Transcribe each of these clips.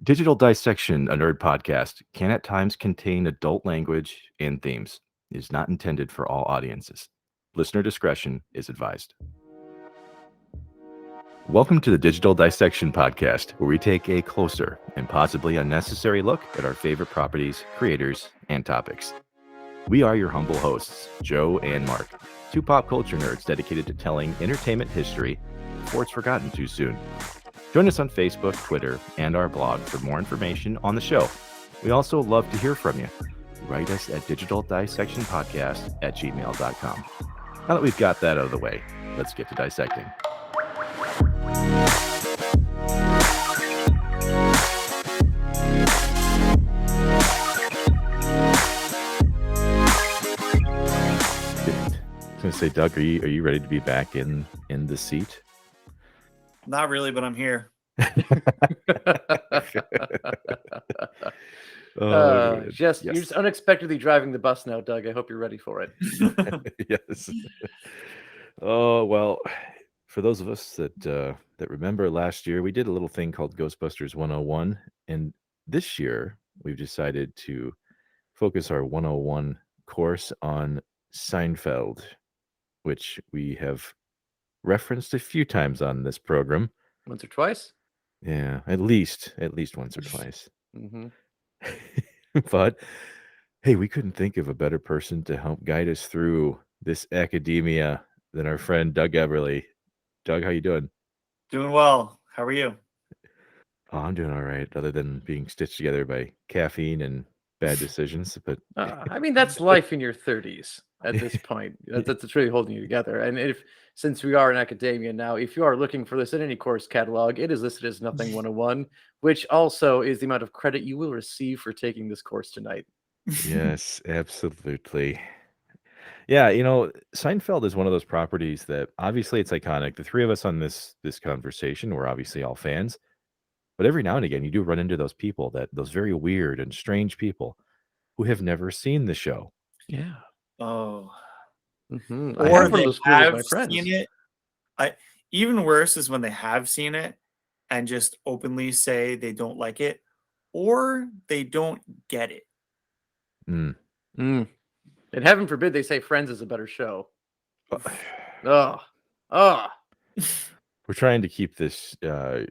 Digital Dissection, a nerd podcast, can at times contain adult language and themes. It is not intended for all audiences. Listener discretion is advised. Welcome to the Digital Dissection podcast, where we take a closer and possibly unnecessary look at our favorite properties, creators, and topics. We are your humble hosts, Joe and Mark, two pop culture nerds dedicated to telling entertainment history before it's forgotten too soon. Join us on Facebook, Twitter, and our blog for more information on the show. We also love to hear from you. Write us at digitaldissectionpodcast@gmail.com. Now that we've got that out of the way, let's get to dissecting. I was going to say, Doug, are you ready to be back in the seat? Not really, but I'm here. You're just unexpectedly driving the bus now, Doug. I hope you're ready for it. Yes. Oh, well, for those of us that remember last year, we did a little thing called Ghostbusters 101. And this year, we've decided to focus our 101 course on Seinfeld, which we have referenced a few times on this program. Once or twice? Yeah, at least once or twice. Mm-hmm. But hey, we couldn't think of a better person to help guide us through this academia than our friend Doug Eberle. Doug, how you doing? Doing well. How are you? Oh, I'm doing all right, other than being stitched together by caffeine and bad decisions. But I mean, that's life in your 30s at this point. That's really holding you together. And since we are in academia now, if you are looking for this in any course catalog, it is listed as Nothing 101, which also is the amount of credit you will receive for taking this course tonight. Yes, absolutely. Yeah, Seinfeld is one of those properties that obviously it's iconic. The three of us on this conversation, we're obviously all fans. But every now and again, you do run into those people, those very weird and strange people who have never seen the show. Yeah. Oh. Mm-hmm. Or I have they those with my friends. seen it. Even worse is when they have seen it and just openly say they don't like it, or they don't get it. And heaven forbid they say Friends is a better show. We're trying to keep this, chill,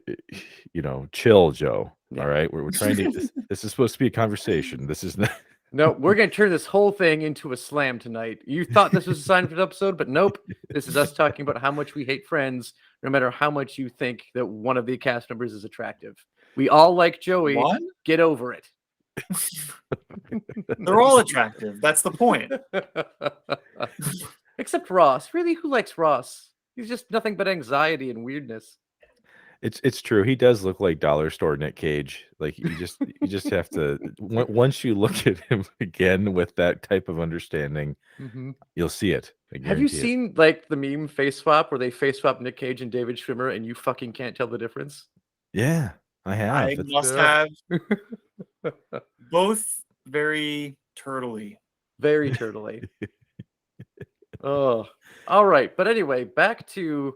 Joe. Yeah. All right, we're trying to. This is supposed to be a conversation. This is not. No, we're going to turn this whole thing into a slam tonight. You thought this was a Seinfeld episode, but nope. This is us talking about how much we hate Friends, no matter how much you think that one of the cast members is attractive. We all like Joey. What? Get over it. They're all attractive. That's the point. Except Ross. Really, who likes Ross? He's just nothing but anxiety and weirdness. It's true. He does look like dollar store Nick Cage. Like you just have to. Once you look at him again with that type of understanding, you'll see it. Have you seen like the meme face swap where they face swap Nick Cage and David Schwimmer and you fucking can't tell the difference? Yeah, I have. I must have. Both very turtley. Very turtley. Oh, all right. But anyway, back to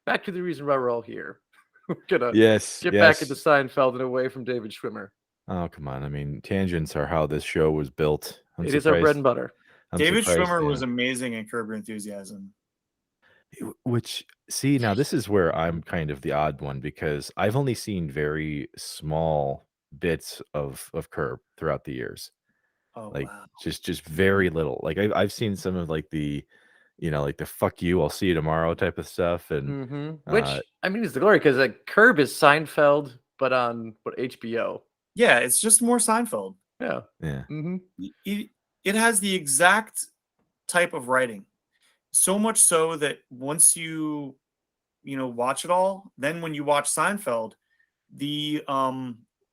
the reason why we're all here. We're gonna get back into Seinfeld and away from David Schwimmer. Oh, come on. I mean, tangents are how this show was built. It is our bread and butter. David Schwimmer was amazing in Curb Your Enthusiasm. Which, see, now this is where I'm kind of the odd one because I've only seen very small bits of Curb throughout the years. Oh, like wow. just very little. Like I've seen some of like the like the "fuck you, I'll see you tomorrow" type of stuff, and which I mean is the glory because like Curb is Seinfeld, but on HBO. Yeah, it's just more Seinfeld. Yeah. It has the exact type of writing, so much so that once you watch it all, then when you watch Seinfeld, the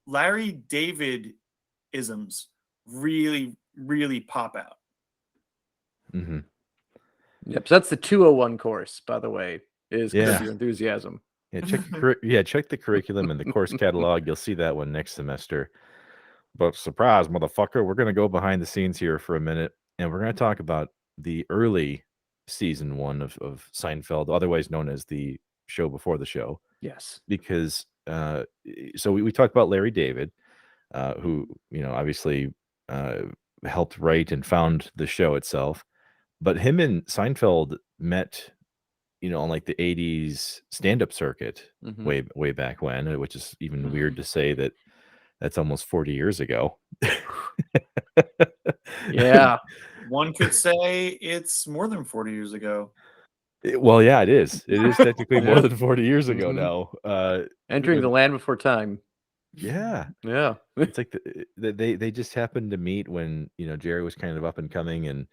Larry David isms really, really pop out. Yep. So that's the 201 course, by the way, is Curb Your Enthusiasm. Yeah, check the curriculum and the course catalog. You'll see that one next semester. But surprise, motherfucker, we're going to go behind the scenes here for a minute, and we're going to talk about the early season 1 of Seinfeld, otherwise known as the show before the show. Yes. Because so we talked about Larry David. who obviously helped write and found the show itself. But him and Seinfeld met, on like the '80s stand-up circuit way back when, which is even weird to say that that's almost 40 years ago. Yeah. One could say it's more than 40 years ago. Well, yeah, it is. It is technically more Yeah. than 40 years ago now. Entering the land before time. Yeah. Yeah. It's like they just happened to meet when Jerry was kind of up and coming, and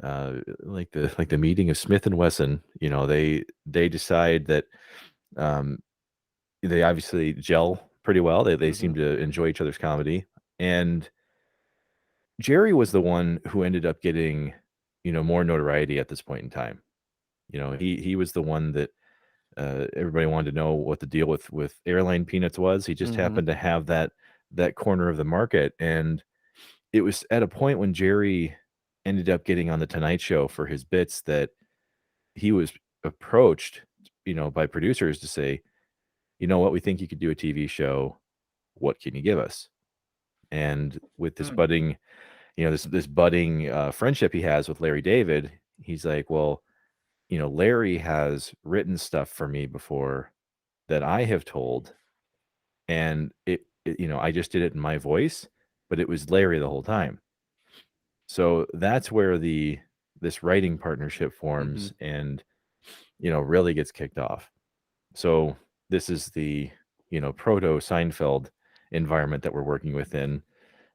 like the meeting of Smith and Wesson. They decide that they obviously gel pretty well. They seem to enjoy each other's comedy, and Jerry was the one who ended up getting more notoriety at this point in time. He was the one that everybody wanted to know what the deal with airline peanuts was. He just happened to have that corner of the market, and it was at a point when Jerry ended up getting on the Tonight Show for his bits that he was approached, by producers to say, what, we think you could do a TV show. What can you give us? And with this budding, this budding friendship he has with Larry David, he's like, well, Larry has written stuff for me before that I have told, and I just did it in my voice, but it was Larry the whole time. So that's where this writing partnership forms and really gets kicked off. So this is the proto Seinfeld environment that we're working within,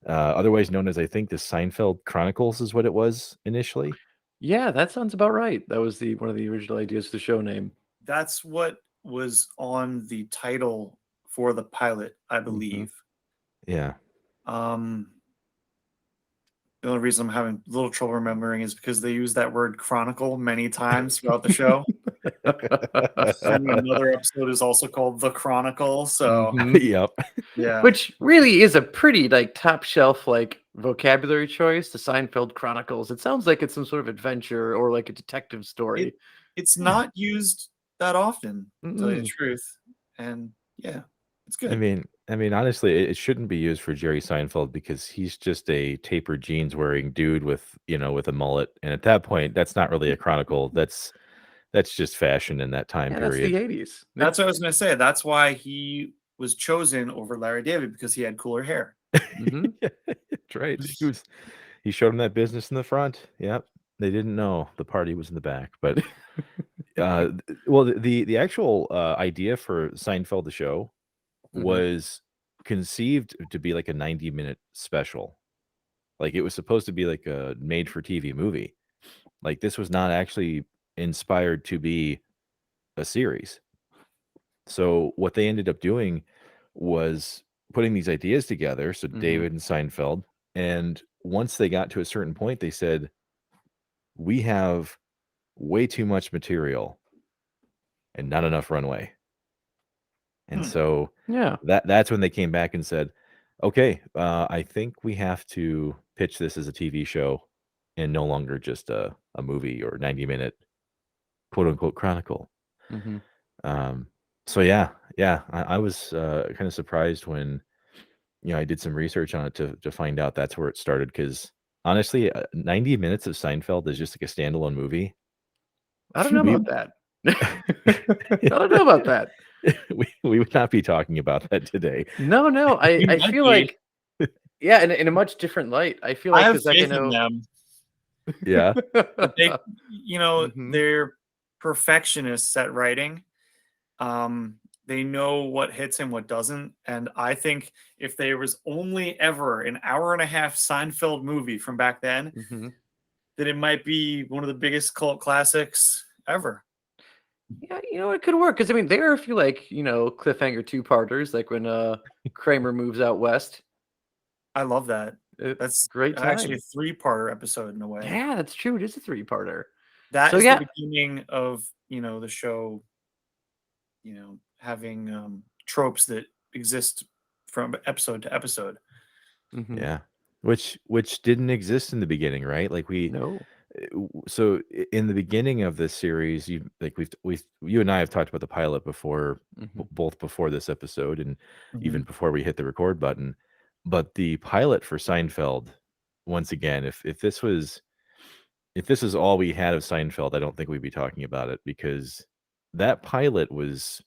otherwise known as, I think, the Seinfeld Chronicles is what it was initially. Yeah, that sounds about right. That was one of the original ideas for the show name. That's what was on the title for the pilot, I believe. Yeah. The only reason I'm having a little trouble remembering is because they use that word chronicle many times throughout the show. And another episode is also called The Chronicle. So Yep. yeah. Which really is a pretty top shelf vocabulary choice, the Seinfeld Chronicles. It sounds like it's some sort of adventure or like a detective story. It's not used that often, to tell you the truth. And yeah, it's good. I mean, honestly, it shouldn't be used for Jerry Seinfeld because he's just a tapered jeans wearing dude with a mullet, and at that point, that's not really a chronicle. That's just fashion in that time period. That's the '80s. That's what I was going to say. That's why he was chosen over Larry David, because he had cooler hair. That's right. He showed him that business in the front. Yep. They didn't know the party was in the back, but well, the actual idea for Seinfeld the show was conceived to be like a 90-minute special. Like, it was supposed to be like a made for TV movie. Like, this was not actually inspired to be a series. So what they ended up doing was putting these ideas together. So David and Seinfeld, and once they got to a certain point, they said, we have way too much material and not enough runway. And so that's when they came back and said, okay, I think we have to pitch this as a TV show and no longer just a movie or 90-minute quote unquote chronicle. So yeah, I was kind of surprised when I did some research on it to find out that's where it started, because honestly, 90 minutes of Seinfeld is just like a standalone movie. I don't know about that. I don't know about that. We would not be talking about that today. No. I feel like, yeah, in a much different light. I feel like, I have faith in them. Yeah. They, they're perfectionists at writing. They know what hits and what doesn't. And I think if there was only ever an hour-and-a-half Seinfeld movie from back then, then it might be one of the biggest cult classics ever. Yeah, it could work, because I mean, there are a few cliffhanger two-parters, like when Kramer moves out west. I love that. That's great time. Actually a three-parter episode in a way. Yeah, that's true. It is a three-parter. That is the beginning of the show, having tropes that exist from episode to episode. Yeah, which didn't exist in the beginning, right? Like so in the beginning of this series, you and I have talked about the pilot before, both before this episode and even before we hit the record button. But the pilot for Seinfeld, once again, if this was all we had of Seinfeld, I don't think we'd be talking about it, because that pilot was,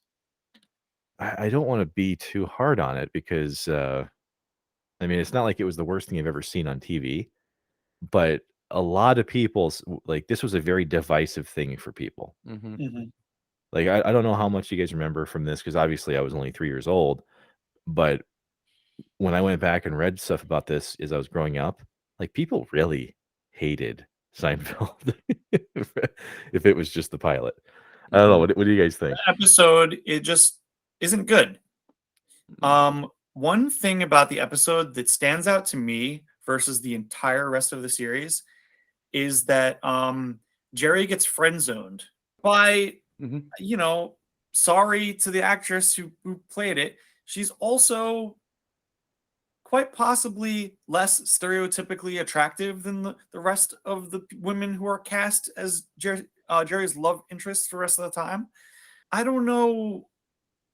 I don't want to be too hard on it, because I mean, it's not like it was the worst thing I've ever seen on TV, but a lot of people's, like, this was a very divisive thing for people. Mhm. Mhm. Like, I don't know how much you guys remember from this, because obviously I was only 3 years old, but when I went back and read stuff about this as I was growing up, like, people really hated Seinfeld if if it was just the pilot. I don't know, Mhm. what do you guys think? Episode, it just isn't good. One thing about the episode that stands out to me versus the entire rest of the series is that Jerry gets friend zoned by, Mhm. you know, sorry to the actress who played it. She's also quite possibly less stereotypically attractive than the rest of the women who are cast as Jerry's love interest for the rest of the time. I don't know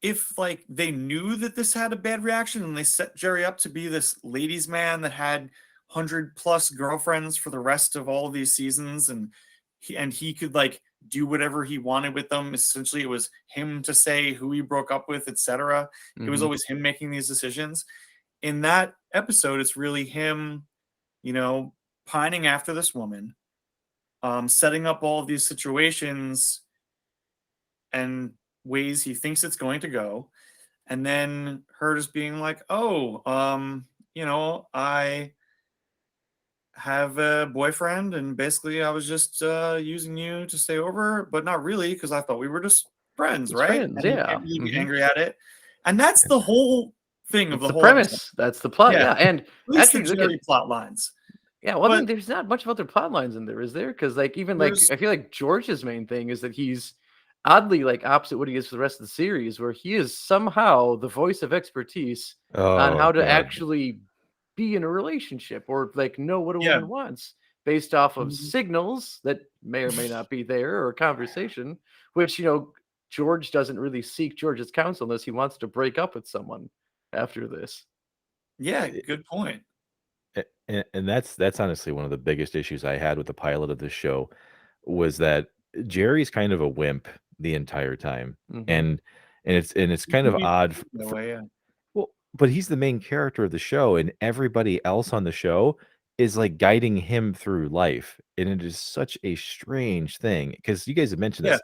if like they knew that this had a bad reaction and they set Jerry up to be this ladies' man that had 100+ girlfriends for the rest of all of these seasons, and he could like do whatever he wanted with them. Essentially, it was him to say who he broke up with, etc. It was Mhm. always him making these decisions. In that episode, it's really him, pining after this woman, setting up all of these situations and ways he thinks it's going to go, and then her just being like, "Oh, I have a boyfriend, and basically I was just using you to stay over, but not really, because I thought we were just friends, It's right?" friends, And he yeah. can't really be Mhm. angry at it, and that's the whole thing of It's the the whole episode. premise. That's the plot, Yeah, yeah, at and least the actually, look at Jerry plot lines, yeah, well, I mean, but there's not much of other plot lines in there, is there? Because, like, even, like, there's I feel like George's main thing is that he's oddly, like, opposite what he is for the rest of the series, where he is somehow the voice of expertise on Oh how to god. actually be in a relationship or, like, know what a yeah. woman wants based off of Mhm. signals that may or may not be there or conversation, which, you know, George doesn't really seek George's counsel unless he wants to break up with someone after this. Yeah, good point. And that's honestly one of the biggest issues I had with the pilot of this show, was that Jerry's kind of a wimp the entire time, Mhm. and it's You kind can of be odd in a way, yeah. well, but he's the main character of the show, and everybody else on the show is, like, guiding him through life, and it is such a strange thing, because you guys have mentioned Yeah.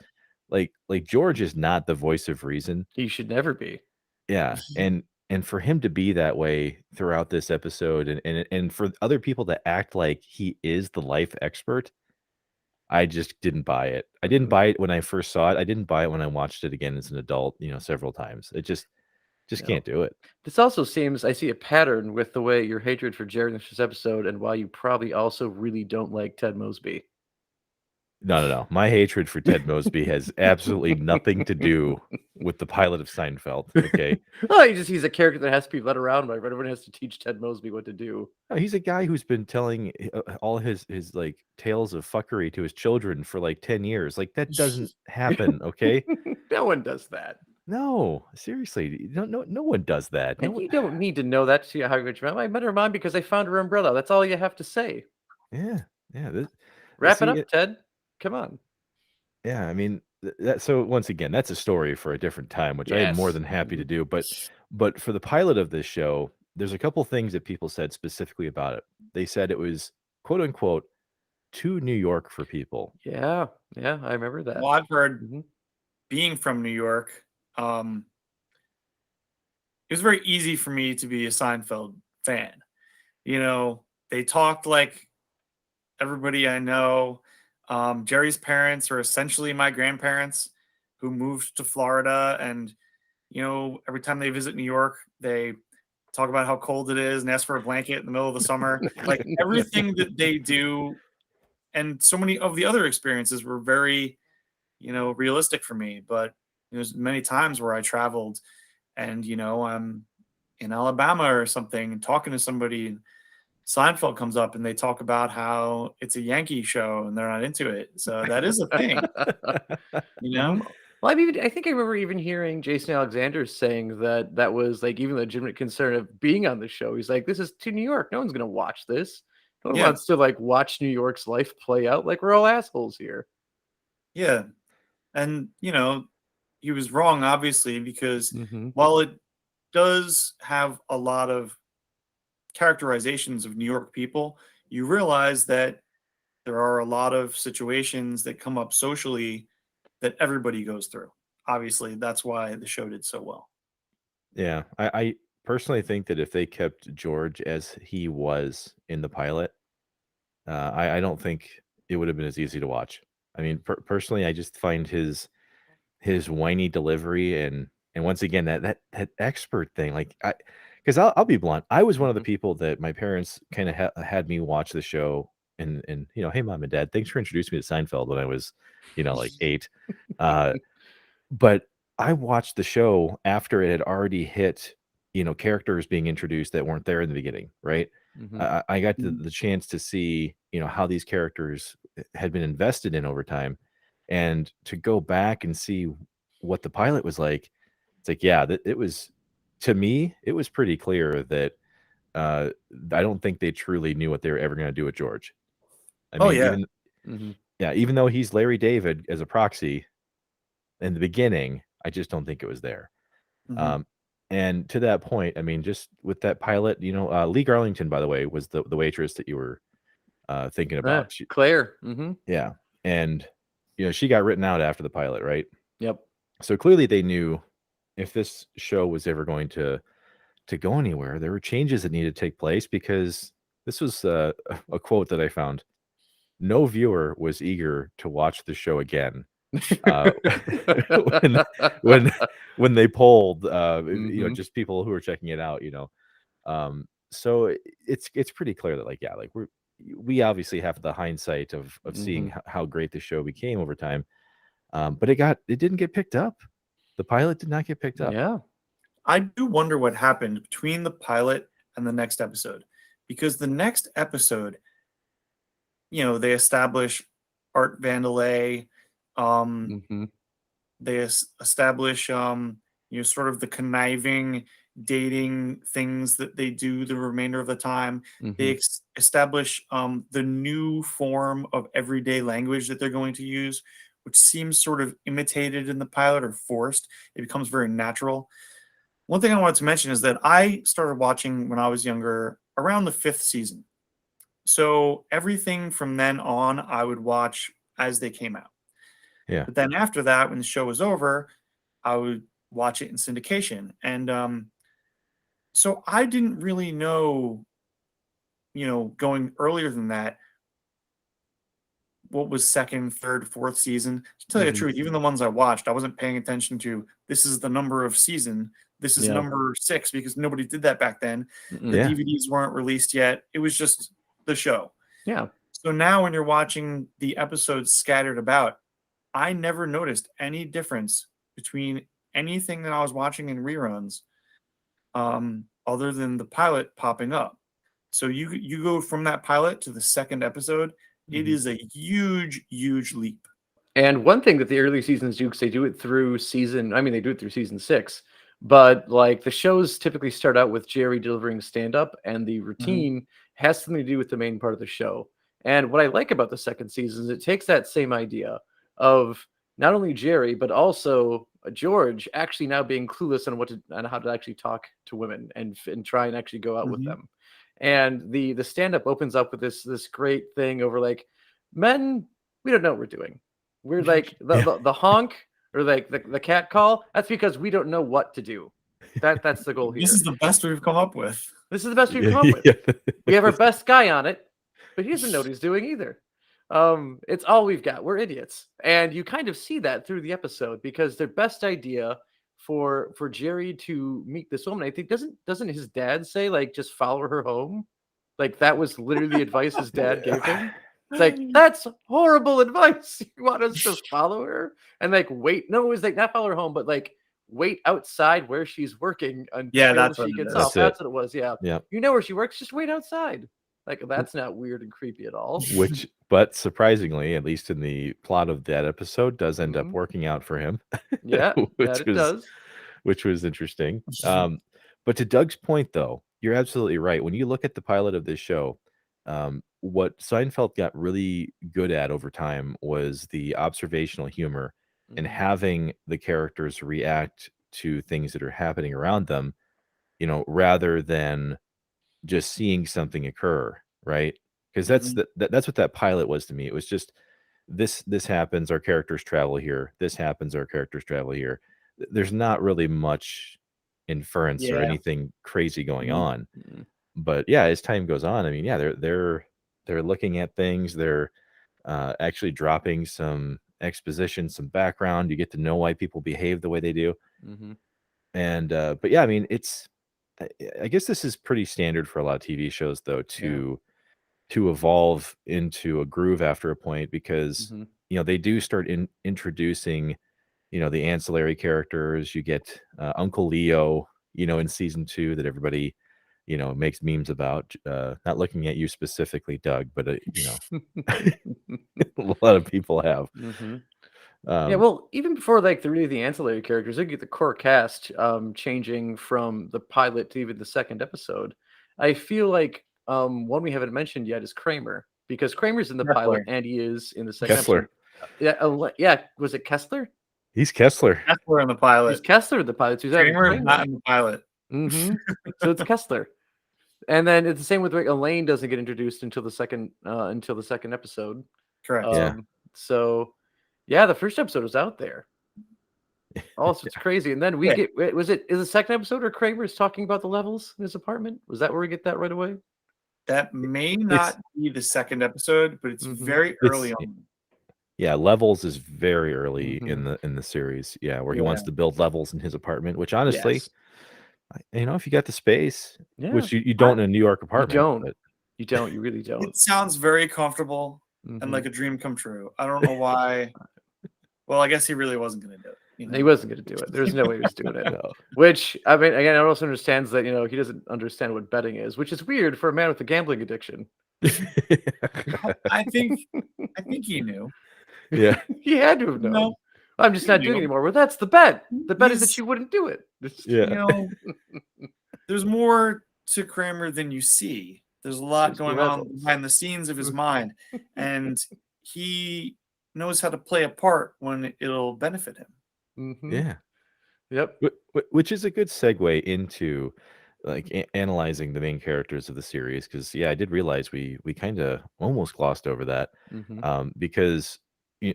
this, like, George is not the voice of reason. He should never be. Yeah, and for him to be that way throughout this episode, and for other people to act like he is the life expert, I just didn't buy it. I didn't buy it when I first saw it, I didn't buy it when I watched it again as an adult, several times. It just No. can't do it. This also seems I see a pattern with the way your hatred for Jared in this episode and why you probably also really don't like Ted Mosby. No, no, no. My hatred for Ted Mosby has absolutely nothing to do with the pilot of Seinfeld, okay? Oh, he's a character that has to be led around by. Everyone has to teach Ted Mosby what to do. No, he's a guy who's been telling, all his, like, tales of fuckery to his children for, like, 10 years. Like, that doesn't happen, okay? No one does that. No, seriously, no one does that. No And one you don't need to know that to see how much I met her mom because I found her umbrella. That's all you have to say. Yeah, yeah, Wrap it see, up, Ted. Come on. yeah, I mean, that so once again, that's a story for a different time, which I am more Yes. than happy to Mhm. do, but for the pilot of this show, there's a couple things that people said specifically about it. They said it was, quote, unquote, "too New York for people." Yeah. Yeah. I remember that. Well, I've heard, Mhm. being from New York, it was very easy for me to be a Seinfeld fan. They talked like everybody I know. Jerry's parents are essentially my grandparents who moved to Florida. And, every time they visit New York, they talk about how cold it is and ask for a blanket in the middle of the summer. Like everything that they do, and so many of the other experiences were very, realistic for me. But there's many times where I traveled and, I'm in Alabama or something and talking to somebody, and Seinfeld comes up and they talk about how it's a Yankee show and they're not into it. So that is a thing, you know? Mhm. Well, I think I remember even hearing Jason Alexander saying that was like even a legitimate concern of being on the show. He's like, this is to New York. No one's gonna watch this. No one Yeah, wants to like watch New York's life play out. Like we're all assholes here. yeah. And, he was wrong, obviously, because Mm-hmm. while it does have a lot of characterizations of New York people, you realize that there are a lot of situations that come up socially that everybody goes through. Obviously, that's why the show did so well. Yeah, I personally think that if they kept George as he was in the pilot, I don't think it would have been as easy to watch. I mean, personally, I just find his whiny delivery and once again that expert thing, like because I'll be blunt, I was one of the Mm-hmm. people that my parents kind of had me watch the show and hey mom and dad, thanks for introducing me to Seinfeld when I was like 8. Uh, But I watched the show after it had already hit, characters being introduced that weren't there in the beginning, right? Mm-hmm. I got Mhm. the chance to see, how these characters had been invested in over time, and to go back and see what the pilot was like. It's like, yeah, that it was to me, it was pretty clear that uh, I don't think they truly knew what they were ever going to do with George. I Oh mean, yeah. Mm-hmm. even though he's Larry David as a proxy in the beginning, I just don't think it was there. Mhm. Um, and to that point, I mean, just with that pilot, Lee Garlington, by the way, was the waitress that you were thinking about. Claire. Mm-hmm. Yeah, and she got written out after the pilot, right? Yep. So clearly, they knew if this show was ever going to go anywhere, there were changes that needed to take place because this was a quote that I found. No viewer was eager to watch the show again uh, when when when they polled, Mm-hmm. just people who are checking it out, so it's pretty clear that like yeah, like we obviously have the hindsight of seeing Mm-hmm. how great the show became over time, but it didn't get picked up. The pilot did not get picked up. Yeah. I do wonder what happened between the pilot and the next episode, because the next episode, they establish Art Vandelay. Um, Mm-hmm. they establish, sort of the conniving dating things that they do the remainder of the time. They Mm-hmm. establish the new form of everyday language that they're going to use, which seems sort of imitated in the pilot or forced. It becomes very natural. One thing I wanted to mention is that I started watching when I was younger, around the 5th season. So everything from then on, I would watch as they came out. Yeah. But then after that, when the show was over, I would watch it in syndication. And so I didn't really know, going earlier than that, what was second, third, fourth season. To tell you the Mm-hmm. truth, even the ones I watched, I wasn't paying attention to this is the number of season, this is Yeah. number 6, because nobody did that back then. Mm-mm. The Yeah. DVDs weren't released yet. It was just the show. Yeah. So now when you're watching the episodes scattered about, I never noticed any difference between anything that I was watching in reruns, other than the pilot popping up. So you go from that pilot to the second episode, it Mhm. is a huge, huge leap. And one thing that the early seasons do, because they do it through they do it through season 6, but like the shows typically start out with Jerry delivering stand up, and the routine has something to do with the main part of the show. And what I like about the second season is it takes that same idea of not only Jerry, but also George actually now being clueless on how to actually talk to women and try and actually go out with Mhm. them. And the stand up opens up with this great thing over like, men, we don't know what we're doing. We're like the honk or like the cat call. That's because we don't know what to do. That's the goal here. This is the best we've come up with. This is the best we've come up with. Yeah. We have our best guy on it, but he doesn't know what he's doing either. It's all we've got. We're idiots, and you kind of see that through the episode because their best idea for Jerry to meet this woman, I think, doesn't his dad say like just follow her home? Like that was literally the advice his dad gave him. It's like that's horrible advice. You want us to follow her and like wait? No, it was like not follow her home, but like wait outside where she's working until Yeah, that's she what it gets is. off. That's it. That's what it was. Yeah, Yeah. you know where she works. Just wait outside. Like, that's not weird and creepy at all. But surprisingly, at least in the plot of that episode, does end up Mhm. working out for him, Yeah, which that it does. was interesting. But to Doug's point, though, you're absolutely right. When you look at the pilot of this show, what Seinfeld got really good at over time was the observational humor and Mhm. having the characters react to things that are happening around them, rather than just seeing something occur, right? Because Mhm. that's what that pilot was to me. It was just this happens, our characters travel here. This happens, our characters travel here. There's not really much inference or Yeah. anything crazy going Mhm. on. Mhm. But yeah, as time goes on, I mean, yeah, they're looking at things. They're actually dropping some exposition, some background. You get to know why people behave the way they do. Mhm. And but yeah, I mean, I guess this is pretty standard for a lot of TV shows, though, Yeah. to evolve into a groove after a point, because Mhm. they do start introducing the ancillary characters. You get Uncle Leo, in season 2, that everybody makes memes about. Not looking at you specifically, Doug, but a lot of people have. Mhm. Yeah, Um, well, even before like the ancillary characters, they get the core cast changing from the pilot to even the second episode. I feel like one we haven't mentioned yet is Kramer, because Kramer's in the pilot Kessler. and he is in the second Kessler, episode. Yeah, yeah. Was it Kessler? he's Kessler. Kessler in the He's pilot. Kessler in the pilot. So he's having Kramer is Kramer. not in the pilot. Mm-hmm. So it's Kessler. And then it's the same with like Elaine doesn't get introduced until the second episode. Correct. Yeah. So yeah, the first episode was out there. Also, it's crazy. And then we Yeah. is the second episode where Kramer's talking about the levels in his apartment? Was that where we get that right away? That may not be the second episode, but it's Mhm. very early on. Yeah, levels is very early Mhm. in the series. Yeah, where he Yeah. wants to build levels in his apartment, which honestly, Yes. if you got the space, Yeah. which you don't in a New York You apartment, don't. but You don't. You really don't. It sounds very comfortable and Mhm. like a dream come true. I don't know why. Well, I guess he really wasn't going to do it. He wasn't going to do it. There's no way he was doing it. no. Which, I mean, again, I also understands that, he doesn't understand what betting is, which is weird for a man with a gambling addiction. I think he knew. Yeah. He had to have known. No, I'm just he not doing it knew. anymore. Well, that's the bet. The bet is that He's- you wouldn't do it. Yeah. There's more to Kramer than you see. There's a lot There's going on levels. behind the scenes of his mind, and he knows how to play a part when it'll benefit him. Mhm. Yeah. Yep. Which is a good segue into like analyzing the main characters of the series, because I did realize we kind of almost glossed over that, Mhm. because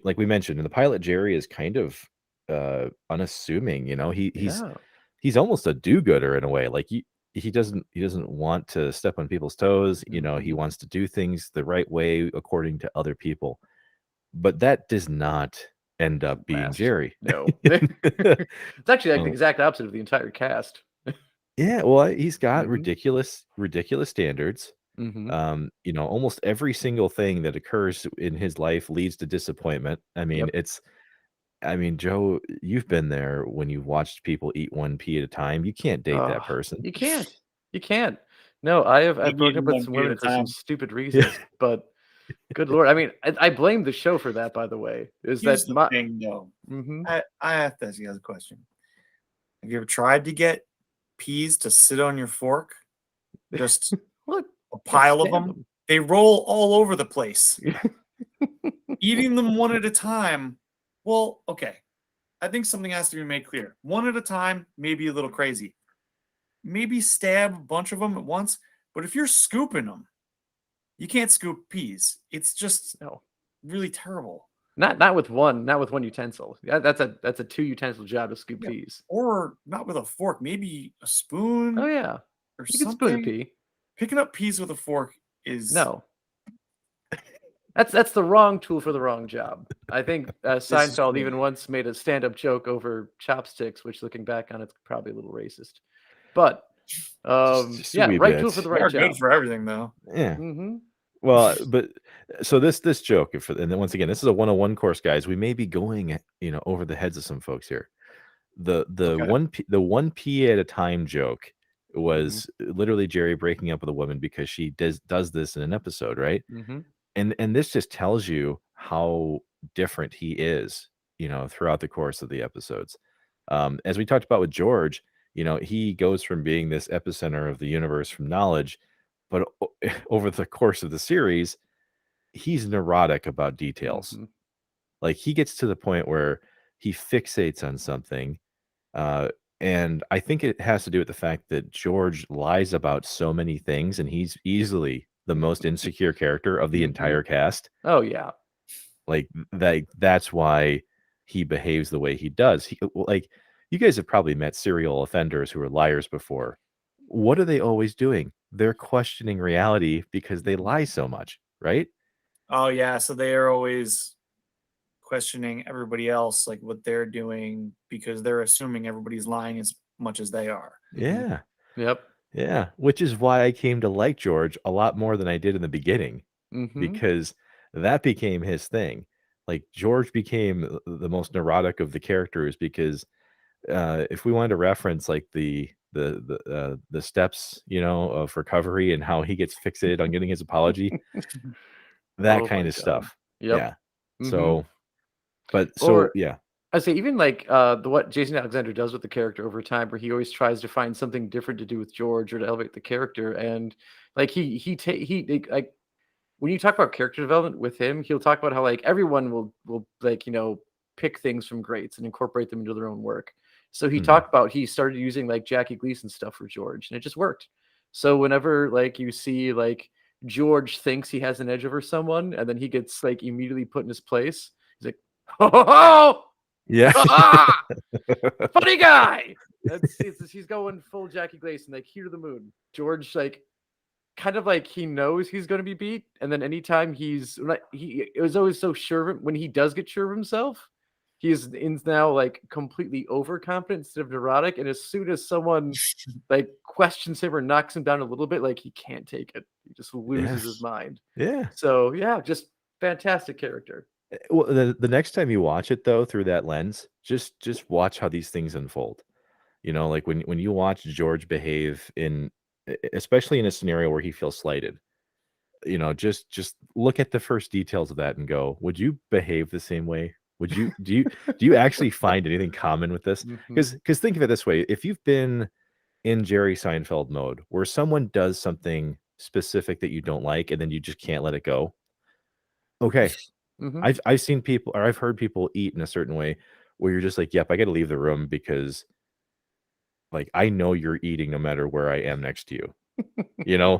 like we mentioned in the pilot, Jerry is kind of unassuming. Yeah. He's almost a do-gooder in a way. Like he doesn't want to step on people's toes. He Mhm. wants to do things the right way according to other people, but that does not end up being Last. Jerry. No. It's actually like the Oh. exact opposite of the entire cast. Yeah, well, he's got Mhm. ridiculous standards. Mhm. Almost every single thing that occurs in his life leads to disappointment. I mean, Yep. Joe, you've been there when you've watched people eat one pea at a time. You can't date that person. You can't. You can't. No, I've Maybe broken up with one some pea at a women for some time. stupid reasons, but good lord. I mean, I blame the show for that, by the way. Is Here's that the thing, though. Mhm. I have to ask you guys a question. Have you ever tried to get peas to sit on your fork? Just What? a pile of Stand them. They roll all over the place. Eating them one at a time. Well, okay. I think something has to be made clear. One at a time, maybe a little crazy. Maybe stab a bunch of them at once. But if you're scooping them, you can't scoop peas. It's just No. really terrible. Not with one utensil. Yeah, that's a 2 utensil job to scoop Yeah. peas. Or not with a fork, maybe a spoon Oh yeah. or You can spoon a something. pea. Picking up peas with a fork is No. That's the wrong tool for the wrong job. I think is Seinfeld true. even once made a stand-up joke over chopsticks, which looking back on it's probably a little racist. But Just a yeah, wee right bit. tool for the They right are job. good for everything, though. Yeah. Mm-hmm. Well, but so this joke, and then once again, this is a 101 course, guys. We may be going, over the heads of some folks here. The Okay. one pea at a time joke was literally Jerry breaking up with a woman because she does this in an episode, right? Mm-hmm. And this just tells you how different he is, throughout the course of the episodes. As we talked about with George, he goes from being this epicenter of the universe from knowledge, but over the course of the series, he's neurotic about details. Mm-hmm. Like he gets to the point where he fixates on something. And I think it has to do with the fact that George lies about so many things, and he's easily the most insecure character of the entire cast. Oh yeah. Like that's why he behaves the way he does. Like you guys have probably met serial offenders who are liars before. What are they always doing? They're questioning reality because they lie so much, right? Oh yeah, so they are always questioning everybody else, like what they're doing, because they're assuming everybody's lying as much as they are. Yeah. Yep. Yeah, which is why I came to like George a lot more than I did in the beginning, Mm-hmm. because that became his thing. Like George became the most neurotic of the characters because if we wanted to reference like the steps, of recovery and how he gets fixated on getting his apology, that Oh kind my of God. stuff. Yep. Yeah. Mm-hmm. So Or yeah. I say even like what Jason Alexander does with the character over time, where he always tries to find something different to do with George or to elevate the character, and like like when you talk about character development with him, he'll talk about how like everyone will like pick things from greats and incorporate them into their own work. So he Mhm. talked about he started using like Jackie Gleason stuff for George, and it just worked. So whenever like you see like George thinks he has an edge over someone, and then he gets like immediately put in his place, he's like, "Oh, Yeah. funny guy." He's going full Jackie Gleason, like here to the moon. George like kind of like he knows he's going to be beat, and then anytime he's like he it was always so sure when he does get sure of himself, he's in now like completely overconfident instead of neurotic. And as soon as someone like questions him or knocks him down a little bit, like he can't take it. He just loses his Yes. mind. Yeah. So yeah, just fantastic character. Well, the next time you watch it though through that lens, just watch how these things unfold. Like when you watch George behave especially in a scenario where he feels slighted, just look at the first details of that and go, would you behave the same way? Do you actually find anything common with this? Mm-hmm. Because think of it this way: if you've been in Jerry Seinfeld mode, where someone does something specific that you don't like, and then you just can't let it go. Okay, Mm-hmm. I've seen people, or I've heard people eat in a certain way where you're just like, yep, I got to leave the room because like I know you're eating no matter where I am next to you.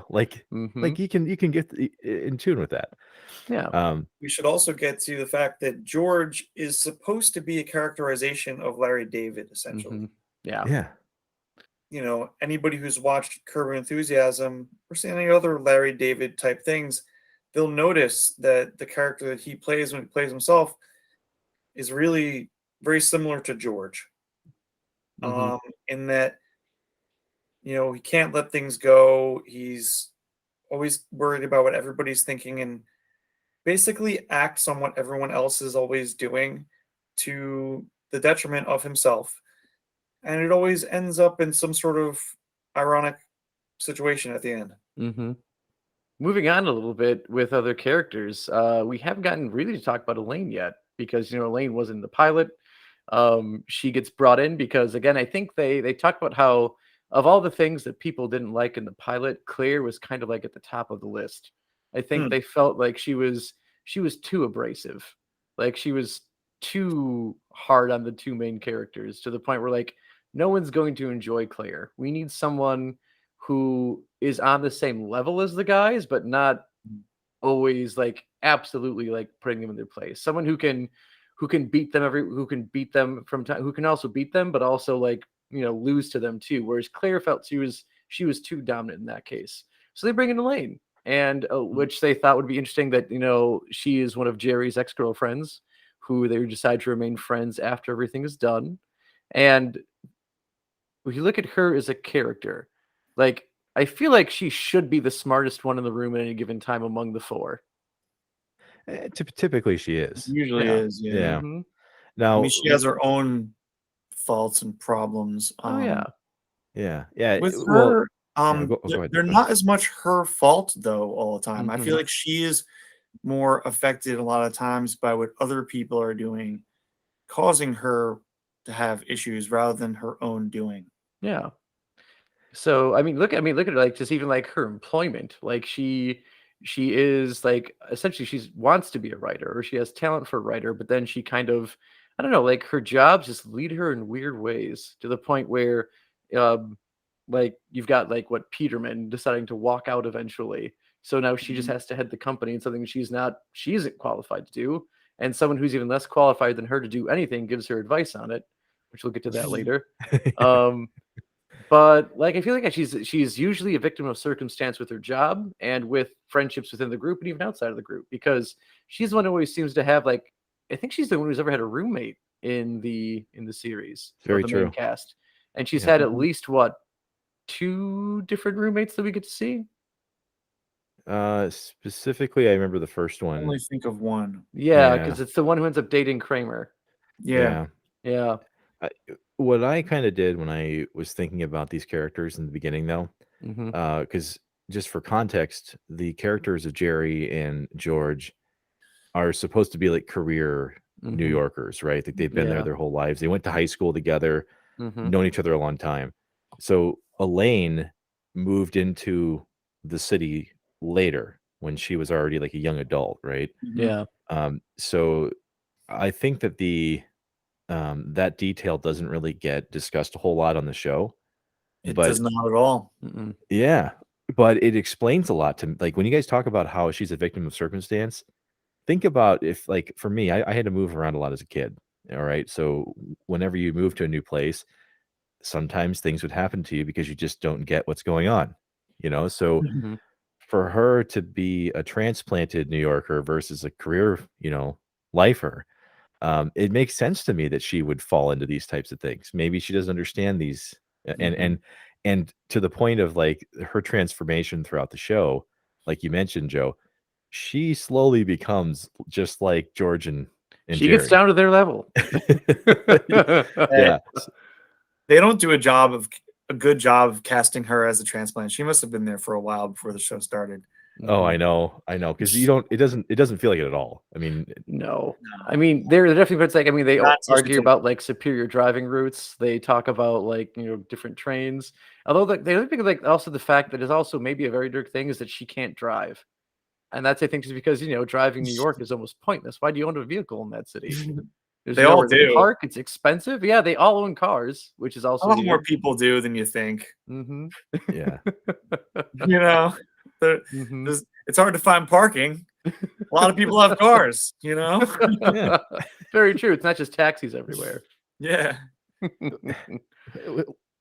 Like Mm-hmm. you can get in tune with that. Yeah. We should also get to the fact that George is supposed to be a characterization of Larry David, essentially. Mm-hmm. Yeah. Yeah. Anybody who's watched Curb Your Enthusiasm or seen any other Larry David type things, they'll notice that the character that he plays when he plays himself is really very similar to George. Mm-hmm. In that, he can't let things go. He's always worried about what everybody's thinking and basically acts on what everyone else is always doing to the detriment of himself. And it always ends up in some sort of ironic situation at the end. Mm-hmm. Moving on a little bit with other characters, we haven't gotten really to talk about Elaine yet because Elaine wasn't in the pilot. She gets brought in because again, I think they talked about how of all the things that people didn't like in the pilot, Claire was kind of like at the top of the list. I think Hmm. they felt like she was too abrasive, like she was too hard on the two main characters to the point where like no one's going to enjoy Claire. We need someone who is on the same level as the guys, but not always like absolutely like putting them in their place. Someone who can beat them who can beat them from time, who can also beat them, but also like lose to them too. Whereas Claire felt she was too dominant in that case. So they bring in Elaine, and which they thought would be interesting that she is one of Jerry's ex-girlfriends who they decide to remain friends after everything is done. And when you look at her as a character, like I feel like she should be the smartest one in the room at any given time among the four. Typically she is. Usually Yeah. is, yeah. Mhm. I Now, mean, she has her own faults and problems. Oh yeah. Yeah. Yeah. With Well, her, yeah, go ahead. they're Go ahead. not as much her fault though all the time. I feel Mhm. like she is more affected a lot of times by what other people are doing, causing her to have issues rather than her own doing. Yeah. So look at like just even like her employment. Like she is like essentially she wants to be a writer or she has talent for a writer, but then she kind of I don't know, like her jobs just lead her in weird ways to the point where um like you've got like what Peterman deciding to walk out eventually. So now she just Mhm. has to head the company and something she isn't qualified to do. And someone who's even less qualified than her to do anything gives her advice on it, which we'll get to that later. Um but, like, I feel like she's usually a victim of circumstance with her job and with friendships within the group and even outside of the group because she's the one who always seems to have, like I think she's the one who's ever had a roommate in the series or Very the main true. cast, and she's Yeah. had at Mhm. least, what, 2 different roommates that we get to see? Specifically, I remember the first I can only one. think of one. Yeah, Yeah. because it's the one who ends up dating Kramer. Yeah. Yeah. Yeah. I, what I kind of did when I was thinking about these characters in the beginning, though, Mhm. because just for context, the characters of Jerry and George are supposed to be like career New Mhm. Yorkers, right? Like they've been there Yeah. their whole lives. They went to high school together, Mhm. known each other a long time. So Elaine moved into the city later when she was already like a young adult, right? Mhm. Yeah. So I think that that detail doesn't really get discussed a whole lot on the show, It does but not at all. Mm-mm. yeah, but it explains a lot to like when you guys talk about how she's a victim of circumstance. Think about if, like, for me, I had to move around a lot as a kid. All right, so whenever you move to a new place, sometimes things would happen to you because you just don't get what's going on. So Mhm. for her to be a transplanted New Yorker versus a career, lifer, it makes sense to me that she would fall into these types of things. Maybe she doesn't understand these, Mhm. and to the point of like her transformation throughout the show, like you mentioned, Joe, she slowly becomes just like George and She gets Jerry. down to their level. Eh, Yeah. they don't do a good job of casting her as a transplant. She must have been there for a while before the show started. Oh, Mhm. I know, because you don't. It doesn't feel like it at all. I mean, No. I No, mean, they're definitely it's like I mean, they not until she argue takes. about, like, superior driving routes. They talk about, like, different trains. Although, the other thing, like, also the fact that is also maybe a very dark thing is that she can't drive. And that's, I think, just because, driving New York is almost pointless. Why do you own a vehicle in that city? There's They all nowhere to do. park, it's expensive. Yeah, they all own cars, which is A also lot more weird. people do than you think. Mhm. yeah, You know, There- Mhm. it's hard to find parking. A lot of people have cars. yeah. Very true. It's not just taxis everywhere. Yeah.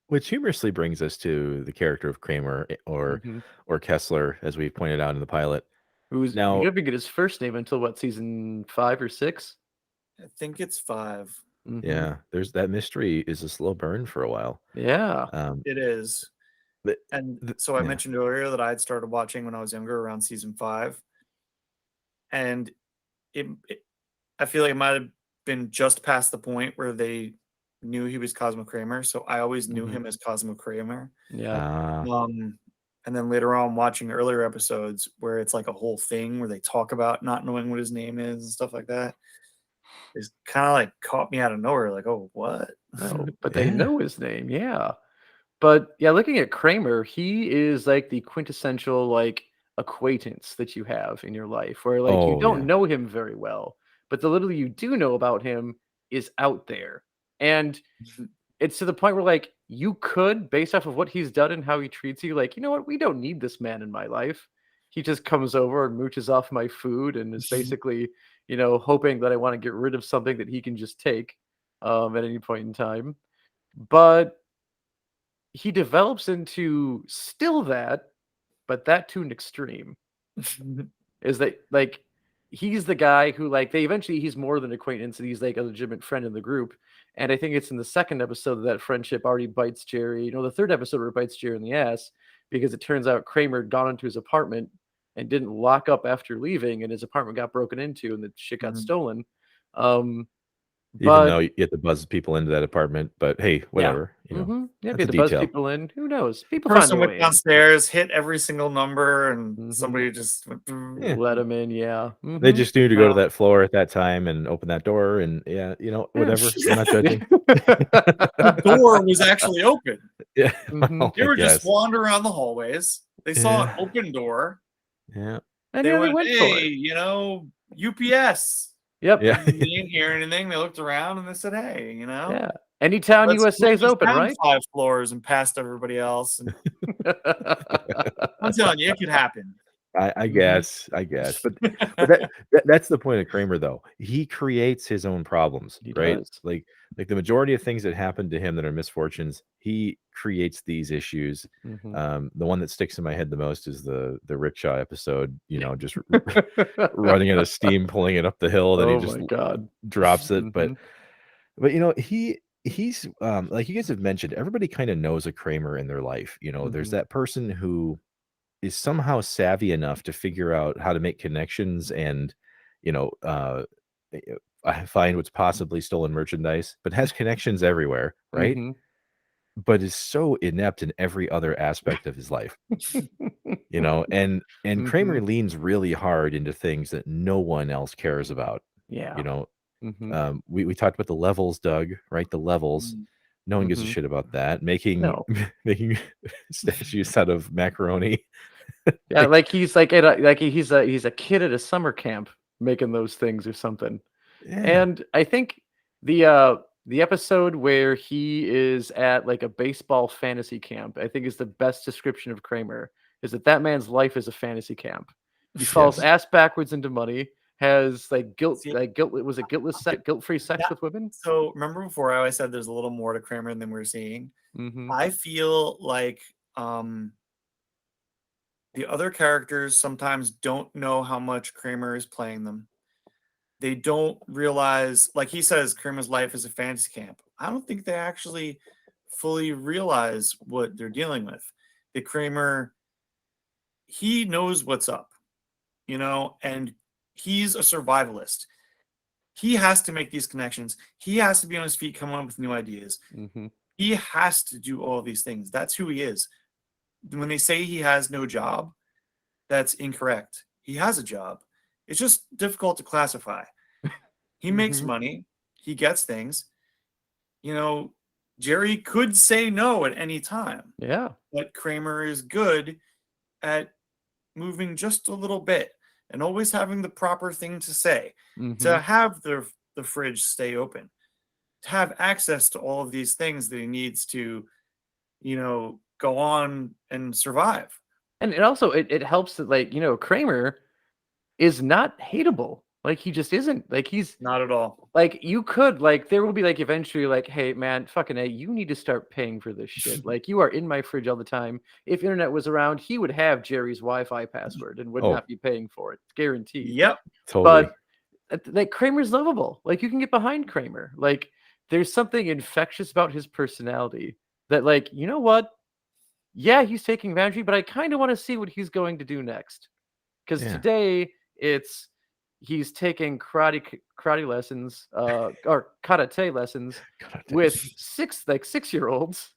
Which humorously brings us to the character of Kramer, Mhm. or Kessler, as we pointed out in the pilot. We Now, don't even get his first name until what, season 5 or 6? I think it's 5. Mhm. yeah, there's that mystery is a slow burn for a while. Yeah. Um, It is. but And so I yeah, mentioned earlier that I had started watching when I was younger, around season 5, and it I feel like it might have been just past the point where they knew he was Cosmo Kramer, so I always knew Mhm. him as Cosmo Kramer. Yeah. uh, Um, and then later on, watching earlier episodes where it's like a whole thing where they talk about not knowing what his name is and stuff like that, it's kind of like caught me out of nowhere. Like, oh, what? Oh, but they yeah, know his name, yeah. But, yeah, looking at Kramer, he is, like, the quintessential, like, acquaintance that you have in your life where, like, you oh don't yeah, know him very well, but the little you do know about him is out there. And it's to the point where, like, you could, based off of what he's done and how he treats you, like, "You know what? We don't need this man in my life. He just comes over and mooches off my food and is basically, hoping that I wanna get rid of something that he can just take, at any point in time." But he develops into still that, but that to an extreme. Is that, like, he's the guy who, like, he's more than acquaintance, and he's, like, a legitimate friend in the group, and I think it's in the 2nd episode that that friendship already bites Jerry the 3rd episode where it bites Jerry in the ass, because it turns out Kramer had gone into his apartment and didn't lock up after leaving, and his apartment got broken into, and the shit got Mhm. stolen, um, Even But though you have to buzz people into that apartment, but hey, whatever. You know, yeah, if you that's a had to buzz detail. people in, who knows? People find Person their went way in. downstairs, hit every single number, and Mhm. somebody just went, Yeah. Let them in, yeah. They Mhm. just knew to go to No. that floor at that time and open that door, and yeah, you know, Yeah. whatever. I'm not judging. The door was actually open. Yeah, Mhm. well, They I were just guess. wandering around the hallways. They saw an Yeah, open door. yeah, And They yeah, they went, went for hey, it. you know, UPS. Yep. yeah. And they didn't hear anything. They looked around and they said, hey, you know, Yeah. Anytown let's USA move is this open, down right? 5 floors and past everybody else. And I'm telling you, it could happen. I Mhm. guess, but that's the point of Kramer, though. He creates his own problems, He right? does. Like the majority of things that happen to him that are misfortunes, he creates these issues. Mhm. The one that sticks in my head the most is the rickshaw episode. You know, just Yeah. running out of steam, pulling it up the hill, then he Oh just my god. drops it. Mhm. But you know, he's like you guys have mentioned, everybody kind of knows a Kramer in their life. You know, there's Mhm. that person who is somehow savvy enough to figure out how to make connections and, you know, find what's possibly stolen merchandise, but has connections everywhere, right? Mhm. But is so inept in every other aspect of his life, you know, and Kramer Mhm. leans really hard into things that no one else cares about. You Yeah. know, Mhm. we talked about the levels, Doug, right? The levels. Mm. No one gives a Mhm. shit about that. Making No. making statues out of macaroni. Yeah, Like, like he's like at a like he's a kid at a summer camp making those things or something. yeah. And I think the episode where he is at like a baseball fantasy camp, I think is the best description of Kramer. Is that that man's life is a fantasy camp. He falls Yes. ass backwards into money, has See, guilt-free sex that, with women? so remember before I always said there's a little more to Kramer than we're seeing? Mhm. I feel like the other characters sometimes don't know how much Kramer is playing them. They don't realize, like he says, Kramer's life is a fantasy camp. I don't think they actually fully realize what they're dealing with. The Kramer, he knows what's up, you know, and he's a survivalist. He has to make these connections. He has to be on his feet, coming up with new ideas. Mhm. He has to do all these things. That's who he is. When they say he has no job, that's incorrect. He has a job. It's just difficult to classify. He makes Mhm. money. He gets things. You know, Jerry could say no at any time, Yeah. but Kramer is good at moving just a little bit and always having the proper thing to say, to Mhm. have the fridge stay open, to have access to all of these things that he needs to, you know, go on and survive. And it also it helps that like, Kramer is not hateable. Like he just isn't. Like he's Not at all. like you could like there will be like eventually like, hey man, fucking A, you need to start paying for this shit. Like you are in my fridge all the time. If internet was around, he would have Jerry's Wi-Fi password and would Oh, not be paying for it. Guaranteed. Yep. totally. But like Kramer's lovable. Like you can get behind Kramer. Like there's something infectious about his personality that like, you know what? Yeah, he's taking advantage, but I kind of want to see what he's going to do next. Because Yeah. today it's he's taking karate lessons, or karate lessons God, with 6-year-olds,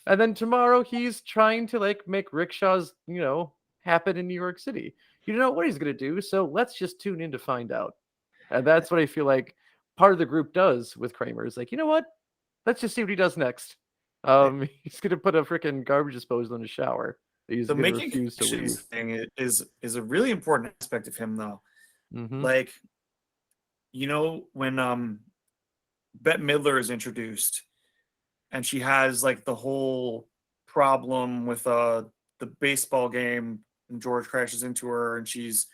and then tomorrow he's trying to like make rickshaws, happen in New York City. You don't know what he's gonna do, so let's just tune in to find out. And that's what I feel like part of the group does with Kramer is like, you know what? Let's just see what he does next. He's gonna put a freaking garbage disposal in his shower. He's The gonna making refuse to connections leave. thing is a really important aspect of him though. Mm-hmm. Like, you know, when Bette Midler is introduced and she has like the whole problem with the baseball game and George crashes into her and she's,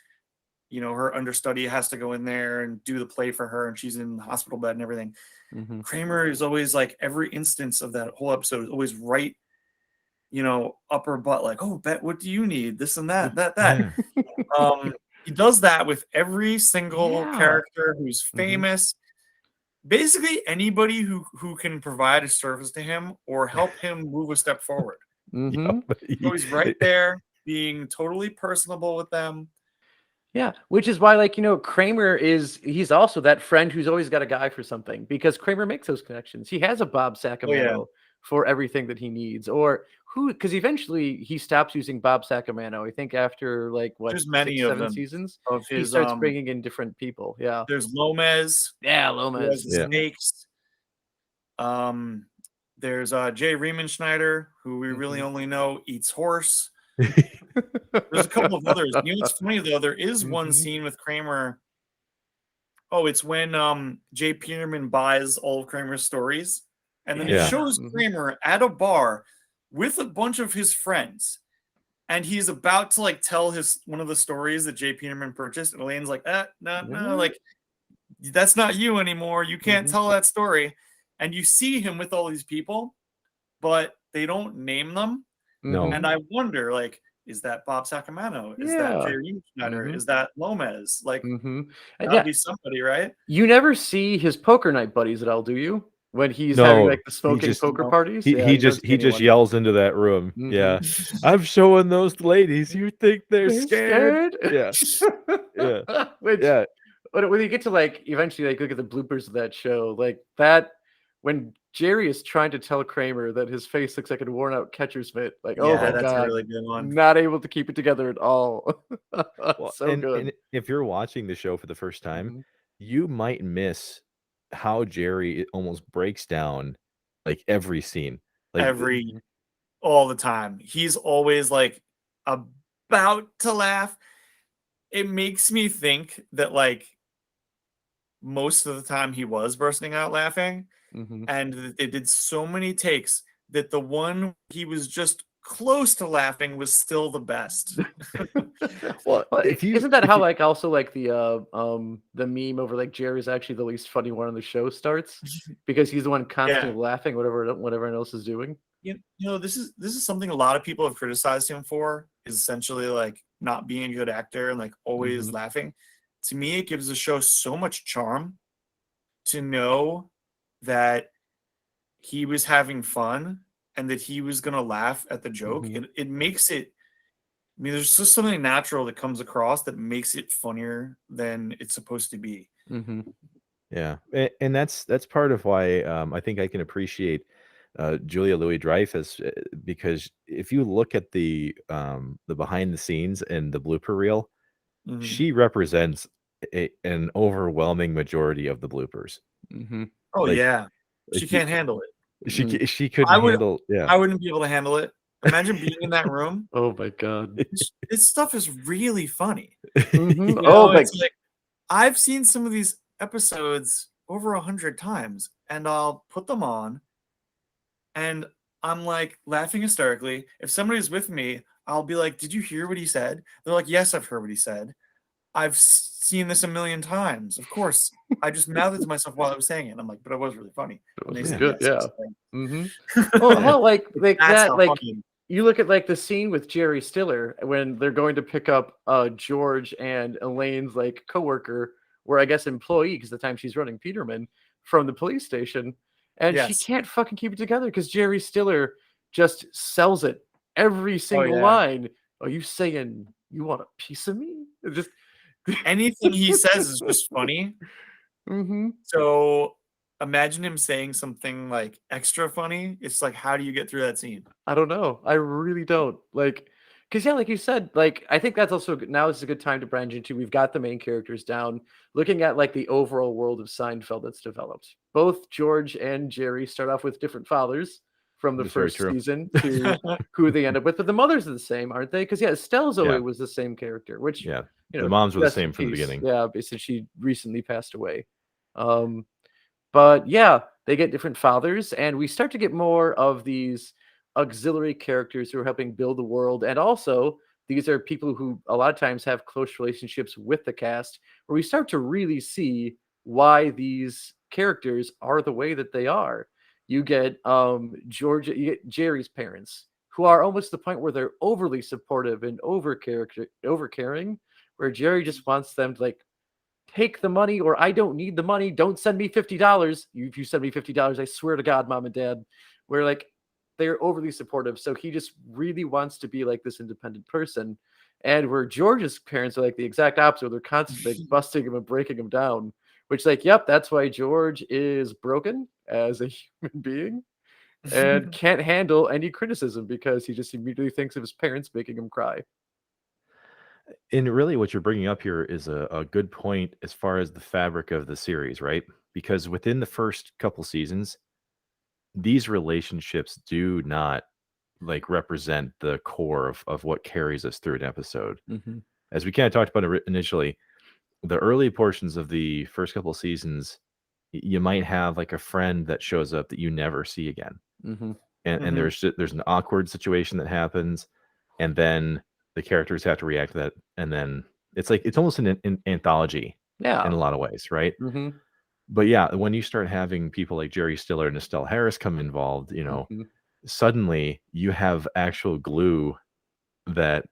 you know, her understudy has to go in there and do the play for her and she's in the hospital bed and everything. Mm-hmm. Kramer is always like every instance of that whole episode is always right, you know, up her butt, like, oh, Bet, what do you need? This and that. yeah. He does that with every single Yeah. character who's Mm-hmm. famous. Basically, anybody who can provide a service to him or help him move a step forward. Mm-hmm. So he's right there, being totally personable with them. Yeah, which is why, like, Kramer he's also that friend who's always got a guy for something because Kramer makes those connections. He has a Bob Oh yeah, Sacamano for everything that he needs, or because eventually he stops using Bob Sacamano. I think after like what there's many six, of seven them seasons, of he his. starts bringing in different people. Yeah, There's Lomez, yeah, who has Lomez. the Yeah. snakes. There's Jay Riemenschneider, who we really only know eats horse. There's a couple of others. You know what's funny though? There is one scene with Kramer. Oh, it's when Jay Peterman buys all of Kramer's stories, and then it Yeah. shows Kramer at a bar with a bunch of his friends, and he's about to like tell one of the stories that Jay Peterman purchased, and Elaine's like, no, like that's not you anymore. You can't tell that story. And you see him with all these people, but they don't name them. No. And I wonder, like, is that Bob Sacamano? Is that Jay Riemenschneider? Is that Lomez? Like, that'll be somebody, right? You never see his poker night buddies at all, do you? When he's No, having like the he smoking just- poker no. parties, He you don't just see anyone. yells into that room. Yeah. I'm showing those ladies. You think they're scared? Yeah. Yeah. Which, Yeah. when you get to like eventually like look at the bloopers of that show, like that when Jerry is trying to tell Kramer that his face looks like a worn out catcher's mitt, like, oh my that's god, a really good one. not able to keep it together at all. Well, So and good. if you're watching the show for the first time, Mhm. you might miss how Jerry almost breaks down like every scene. Like All the time. He's always like about to laugh. It makes me think that like most of the time he was bursting out laughing, and they did so many takes that the one he was just close to laughing was still the best. well, Isn't that how like also like the meme over like Jerry's actually the least funny one on the show starts because he's the one constantly laughing whatever everyone else is doing. You know, this is something a lot of people have criticized him for, is essentially like not being a good actor and like always laughing. To me, it gives the show so much charm to know that he was having fun and that he was gonna laugh at the joke. It makes it. I mean, there's just something natural that comes across that makes it funnier than it's supposed to be. Yeah, and that's part of why I think I can appreciate Julia Louis-Dreyfus because if you look at the behind the scenes and the blooper reel, she represents an overwhelming majority of the bloopers. Oh Like- yeah, like she can't handle it. She couldn't handle. Yeah, I wouldn't be able to handle it. Imagine being in that room. Oh my god. This stuff is really funny. Oh my. It's like I've seen some of these episodes over 100 times, and I'll put them on, and I'm like laughing hysterically. If somebody's with me, I'll be like, "Did you hear what he said?" They're like, "Yes, I've heard what he said. I've seen this a million times. Of course, I just mouthed it to myself while I was saying it." And I'm like, "But it was really funny." It And they was said, good, "Yes, yeah. it's Well, hell, like That's that, how like funny. you look at like the scene with Jerry Stiller when they're going to pick up George and Elaine's like coworker, or I guess employee, because the time she's running Peterman from the police station, and she Yes. can't fucking keep it together because Jerry Stiller just sells it every single yeah. line. Are you saying you want a piece of me? It just Anything he says is just funny. So imagine him saying something like extra funny. It's like, how do you get through that scene? I don't know. I really don't. Like, because yeah, like you said, like I think that's also now is a good time to branch into. We've got the main characters down, looking at like the overall world of Seinfeld that's developed. Both George and Jerry start off with different fathers from the That's very first true. season to who they end up with, but the mothers are the same, aren't they? Because yeah, Estelle Zoe was the same character, which yeah. you The know, moms were the rest in same from the peace. beginning. Yeah, since she recently passed away. But yeah, they get different fathers, and we start to get more of these auxiliary characters who are helping build the world. And also, these are people who a lot of times have close relationships with the cast, where we start to really see why these characters are the way that they are. You get Georgia, you get Jerry's parents, who are almost to the point where they're overly supportive and over caring, where Jerry just wants them to like take the money, or I don't need the money. Don't send me $50. If you send me $50, I swear to God, mom and dad, we're like, they're overly supportive. So he just really wants to be like this independent person. And where George's parents are like the exact opposite, they're constantly like busting him and breaking him down. Which, like, yep, that's why George is broken as a human being and can't handle any criticism because he just immediately thinks of his parents making him cry. And really, what you're bringing up here is a good point as far as the fabric of the series, right? Because within the first couple seasons, these relationships do not like represent the core of what carries us through an episode. Mm-hmm. As we kind of talked about initially, the early portions of the first couple seasons, you might have like a friend that shows up that you never see again, Mm-hmm. and there's an awkward situation that happens, and then the characters have to react to that, and then it's like it's almost an anthology in Yeah. a lot of ways, right? Mm-hmm. But yeah, when you start having people like Jerry Stiller and Estelle Harris come involved, Mm-hmm. suddenly you have actual glue that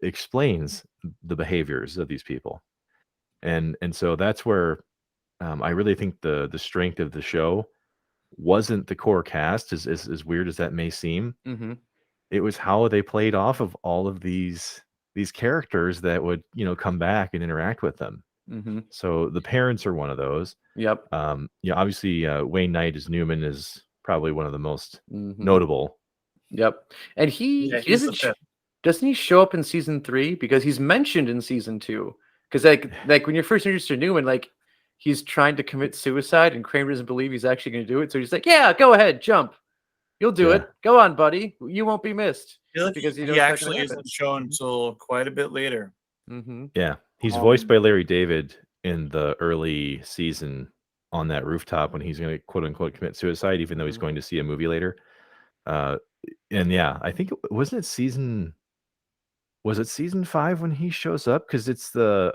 explains the behaviors of these people, and so that's where I really think the strength of the show wasn't the core cast, as weird as that may seem. Mm-hmm. It was how they played off of all of these characters that would come back and interact with them. Mm-hmm. So the parents are one of those. Yep. Obviously Wayne Knight as Newman is probably one of the most Mm-hmm. notable. Yep. And he he's the isn't fifth. doesn't he show up in season 3? Because he's mentioned in season 2. Because like when you're first introduced to Newman, like he's trying to commit suicide and Kramer doesn't believe he's actually going to do it. So he's like, yeah, go ahead, jump. You'll do it. Go on, buddy. You won't be missed. Because he actually isn't shown until quite a bit later. Mm-hmm. Yeah, he's voiced by Larry David in the early season on that rooftop when he's going to quote unquote commit suicide, even though he's going to see a movie later. And yeah, I think was it season 5 when he shows up? Because it's the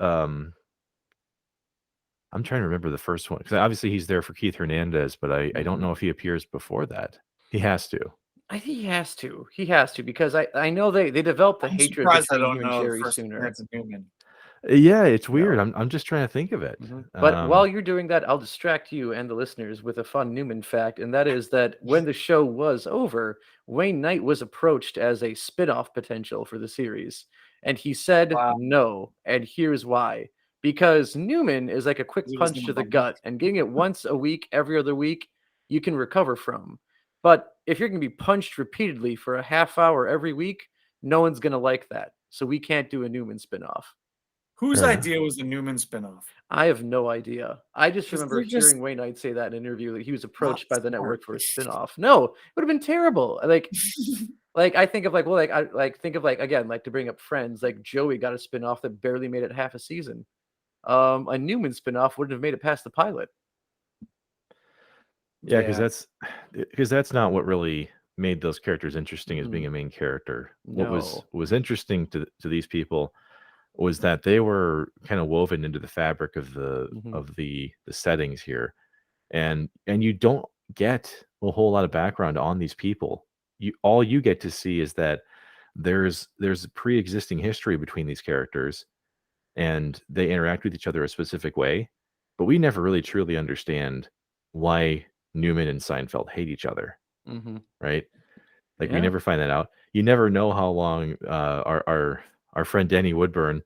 I'm trying to remember the first one, because obviously he's there for Keith Hernandez, but I don't know if he appears before that. He has to. I think he has to. He has to, because I know they developed the hatred between him and Jerry sooner. Yeah, it's weird. I'm just trying to think of it. But while you're doing that, I'll distract you and the listeners with a fun Newman fact, and that is that when the show was over, Wayne Knight was approached as a spin-off potential for the series, and he said no, and here's why. Because Newman is like a quick punch to the gut, and getting it once a week, every other week, you can recover from. But if you're going to be punched repeatedly for a half hour every week, no one's going to like that. So we can't do a Newman spinoff. Whose idea was the Newman spinoff? I have no idea. I just remember hearing Wayne Knight say that in an interview that he was approached by the network for a spinoff. No, it would have been terrible. Like I think of again, like to bring up Friends, like Joey got a spinoff that barely made it half a season. A Newman spinoff wouldn't have made it past the pilot. Yeah, because that's not what really made those characters interesting as being a main character. No. What was interesting to these people was that they were kind of woven into the fabric of the settings here, and you don't get a whole lot of background on these people. All you get to see is that there's a pre-existing history between these characters, and they interact with each other a specific way, but we never really truly understand why Newman and Seinfeld hate each other, right? Like we never find that out. You never know how long our friend Danny Woodburn.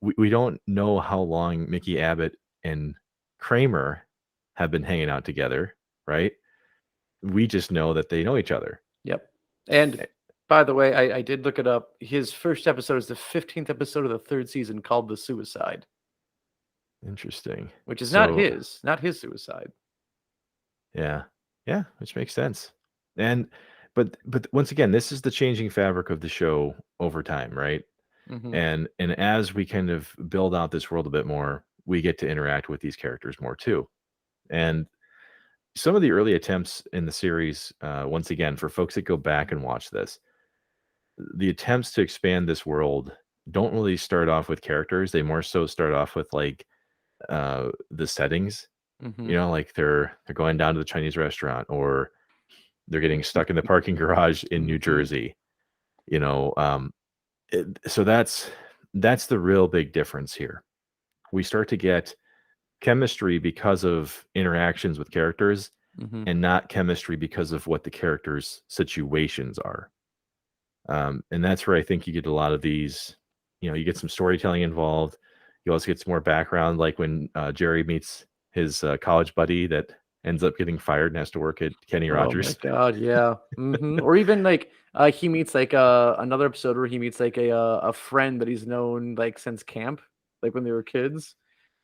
We don't know how long Mickey Abbott and Kramer have been hanging out together, right? We just know that they know each other. Yep. And by the way, I did look it up. His first episode is the 15th episode of the 3rd season, called The Suicide. Interesting. Which is not his suicide. Yeah, which makes sense. But once again, this is the changing fabric of the show over time, right? And as we kind of build out this world a bit more, we get to interact with these characters more too. And some of the early attempts in the series, once again, for folks that go back and watch this, the attempts to expand this world don't really start off with characters. They more so start off with like the settings. Like they're going down to the Chinese restaurant, or they're getting stuck in the parking garage in New Jersey. So that's the real big difference here. We start to get chemistry because of interactions with characters, and not chemistry because of what the characters' situations are. And that's where I think you get a lot of these, you get some storytelling involved. You also get some more background, like when Jerry meets his college buddy that ends up getting fired and has to work at Kenny Oh my Rogers. god, yeah. Or even like he meets like another episode where he meets like a friend that he's known like since camp, like when they were kids,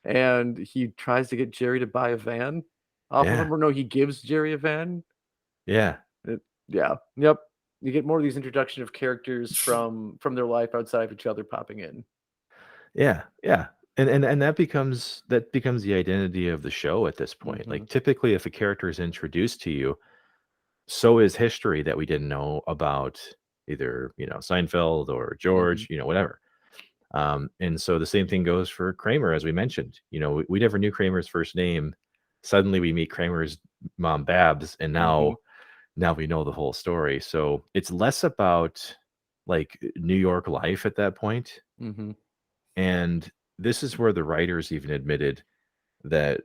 and he tries to get Jerry to buy a van off of Yeah. him, or no, he gives Jerry a van. Yeah. Yeah, yep. You get more of these introduction of characters from their life outside of each other popping in. Yeah. Yeah. And that becomes the identity of the show at this point. Like typically if a character is introduced to you, so is history that we didn't know about either, Seinfeld or George, whatever. And so the same thing goes for Kramer, as we mentioned. We never knew Kramer's first name. Suddenly we meet Kramer's mom, Babs, and now we know the whole story. So it's less about like New York life at that point. And this is where the writers even admitted that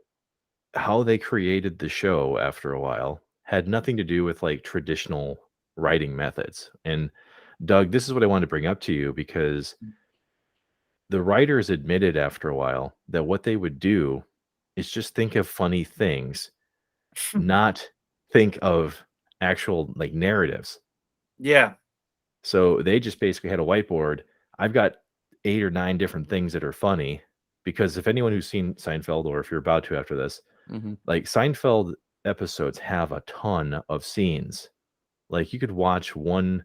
how they created the show after a while had nothing to do with like traditional writing methods. And Doug, this is what I wanted to bring up to you, because the writers admitted after a while that what they would do is just think of funny things, not think of actual like narratives. Yeah. So they just basically had a whiteboard. I've got 8 or 9 different things that are funny, because if anyone who's seen Seinfeld, or if you're about to after this, like Seinfeld episodes have a ton of scenes. Like you could watch one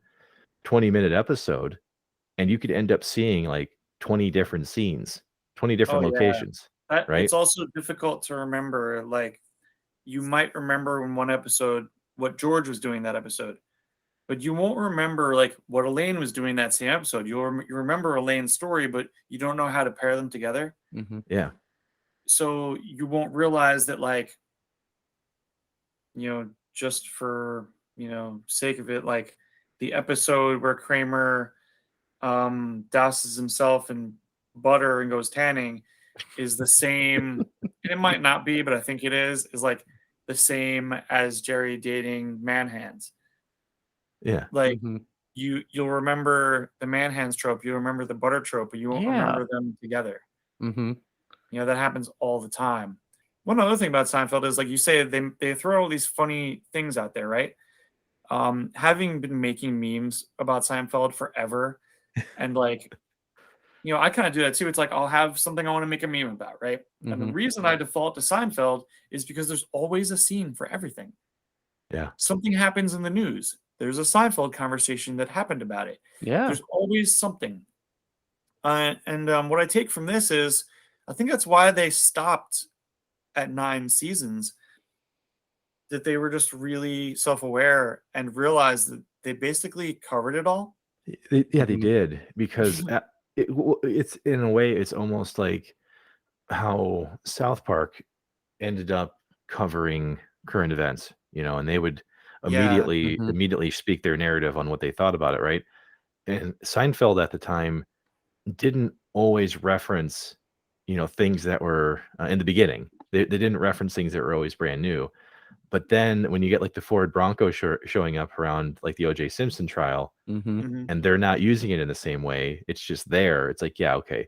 20-minute episode and you could end up seeing like 20 different scenes, 20 different locations. Right? It's also difficult to remember. Like, you might remember in one episode what George was doing that episode, but you won't remember like what Elaine was doing that same episode. You remember Elaine's story, but you don't know how to pair them together. Yeah. So you won't realize that, like, just for, sake of it, like the episode where Kramer douses himself in butter and goes tanning is the same. And it might not be, but I think it is like the same as Jerry dating Manhands. Yeah. Like you'll remember the Manhands trope, you'll remember the butter trope, but you won't remember them together. That happens all the time. One other thing about Seinfeld is, like you say, they throw all these funny things out there, right? Having been making memes about Seinfeld forever, and like, I kind of do that too. It's like I'll have something I want to make a meme about, right? And the reason I default to Seinfeld is because there's always a scene for everything. Yeah. Something happens in the news, there's a Seinfeld conversation that happened about it. Yeah. There's always something. And what I take from this is, I think that's why they stopped at 9 seasons, that they were just really self-aware and realized that they basically covered it all. Yeah, they did, because it's in a way, it's almost like how South Park ended up covering current events, and they would immediately speak their narrative on what they thought about it, right? And Seinfeld at the time didn't always reference, things that were in the beginning. They didn't reference things that were always brand new. But then when you get like the Ford Bronco showing up around like the O.J. Simpson trial, and they're not using it in the same way, it's just there. It's like, yeah, okay,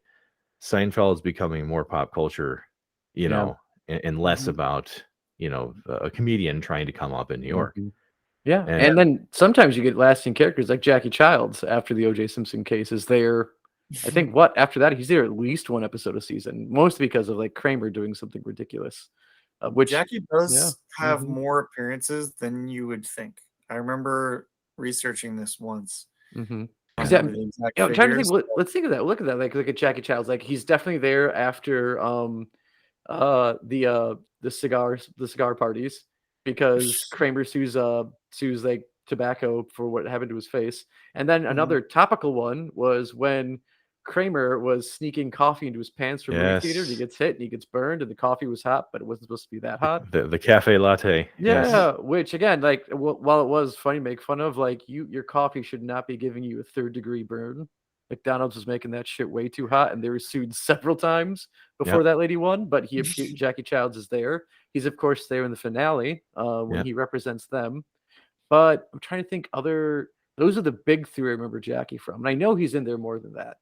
Seinfeld is becoming more pop culture, and less about, a comedian trying to come up in New York. Yeah, and then sometimes you get lasting characters like Jackie Childs after the O.J. Simpson case is there. I think after that he's there at least one episode a season, mostly because of like Kramer doing something ridiculous. Which Jackie does have more appearances than you would think. I remember researching this once. I'm trying to think. Let's think of that. Look at that. Like, look at Jackie Childs. Like, he's definitely there after the cigar parties, because Kramer sues like tobacco for what happened to his face. And then another topical one was when Kramer was sneaking coffee into his pants from movie theater, and he gets hit and he gets burned, and the coffee was hot, but it wasn't supposed to be that hot. The cafe latte. Yeah, which again, like, while it was funny to make fun of, like, your coffee should not be giving you a 3rd-degree burn. McDonald's was making that shit way too hot, and they were sued several times before that lady won. But Jackie Childs is there. He's of course there in the finale when he represents them. But I'm trying to think those are the big three I remember Jackie from. And I know he's in there more than that.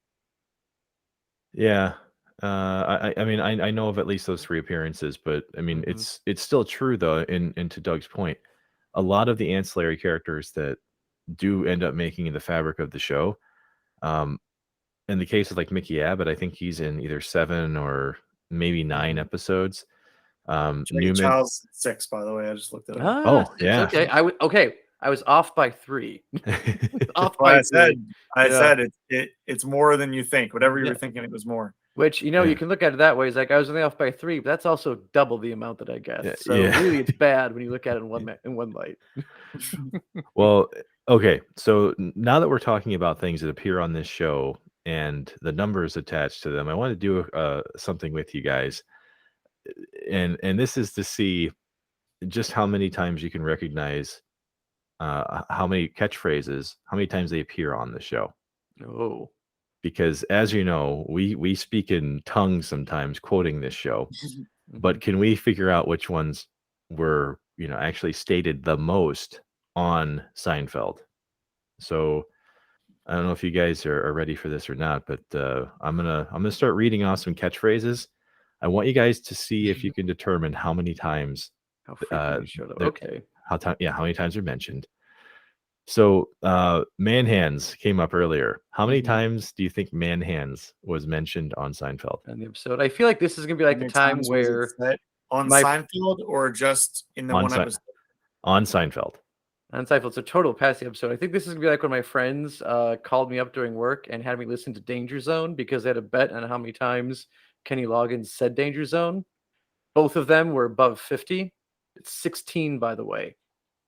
Yeah. I mean, I know of at least those 3 appearances, but I mean, it's still true though. And to Doug's point, a lot of the ancillary characters that do end up making the fabric of the show. In the case of like Mickey Abbott, I think he's in either 7 or maybe 9 episodes. Jackie Newman. Child's 6, by the way. I just looked it up. Oh, 6, yeah. Okay. I was off by 3. Off Well, by 3. I said it's more than you think. Whatever you were thinking, it was more. Which, you can look at it that way. It's like I was only off by 3, but that's also double the amount that I guess. So really, it's bad when you look at it in one light. Well, okay. So now that we're talking about things that appear on this show and the numbers attached to them, I want to do something with you guys, and this is to see just how many times you can recognize how many catchphrases, how many times they appear on the show. Oh. Because as you know, we speak in tongues sometimes quoting this show, but can we figure out which ones were, actually stated the most on Seinfeld? So I don't know if you guys are ready for this or not, but I'm gonna start reading off some catchphrases. I want you guys to see if you can determine how many times How frequently showed up. Okay. how many times they're mentioned. So man hands came up earlier. How many times do you think man hands was mentioned on Seinfeld? On the episode, I feel like this is gonna be like the time where on Seinfeld or just in the one episode? On Seinfeld. On Seinfeld, so total past the episode. I think this is gonna be like when my friends called me up during work and had me listen to Danger Zone because they had a bet on how many times Kenny Loggins said Danger Zone. Both of them were above 50. It's 16, by the way.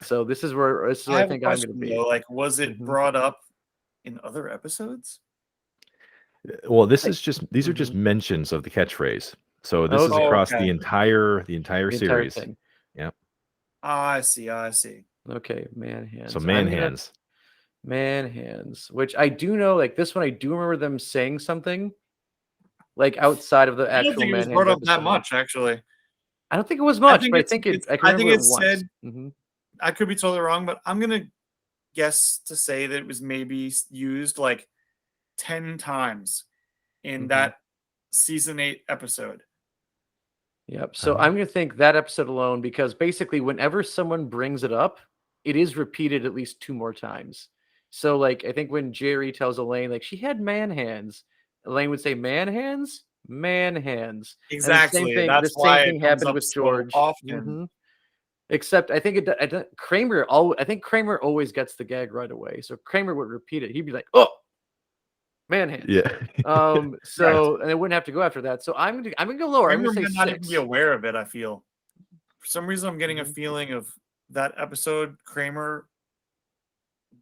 So this is where I think I'm going to be. Like, was it brought up in other episodes? Well, these are just mentions of the catchphrase. So this is across the entire series. Thing. Yep. I see. Okay, man hands. So man hands, which I do know. Like this one, I do remember them saying something, like outside of the actual. I don't think it was brought up that much, actually. I don't think it was much, but I think it said. I could be totally wrong, but I'm gonna guess to say that it was maybe used like 10 times in that season 8 episode. Yep. So I'm gonna think that episode alone, because basically whenever someone brings it up, it is repeated at least 2 more times. So like I think when Jerry tells Elaine like she had man hands, Elaine would say man hands. Exactly. The same thing happened with George. So often. Except I think Kramer always gets the gag right away. So Kramer would repeat it. He'd be like, "Oh, man hands." Yeah. So and it wouldn't have to go after that. So I'm gonna go lower. I'm gonna say not 6. even be aware of it. I feel for some reason I'm getting a feeling of that episode Kramer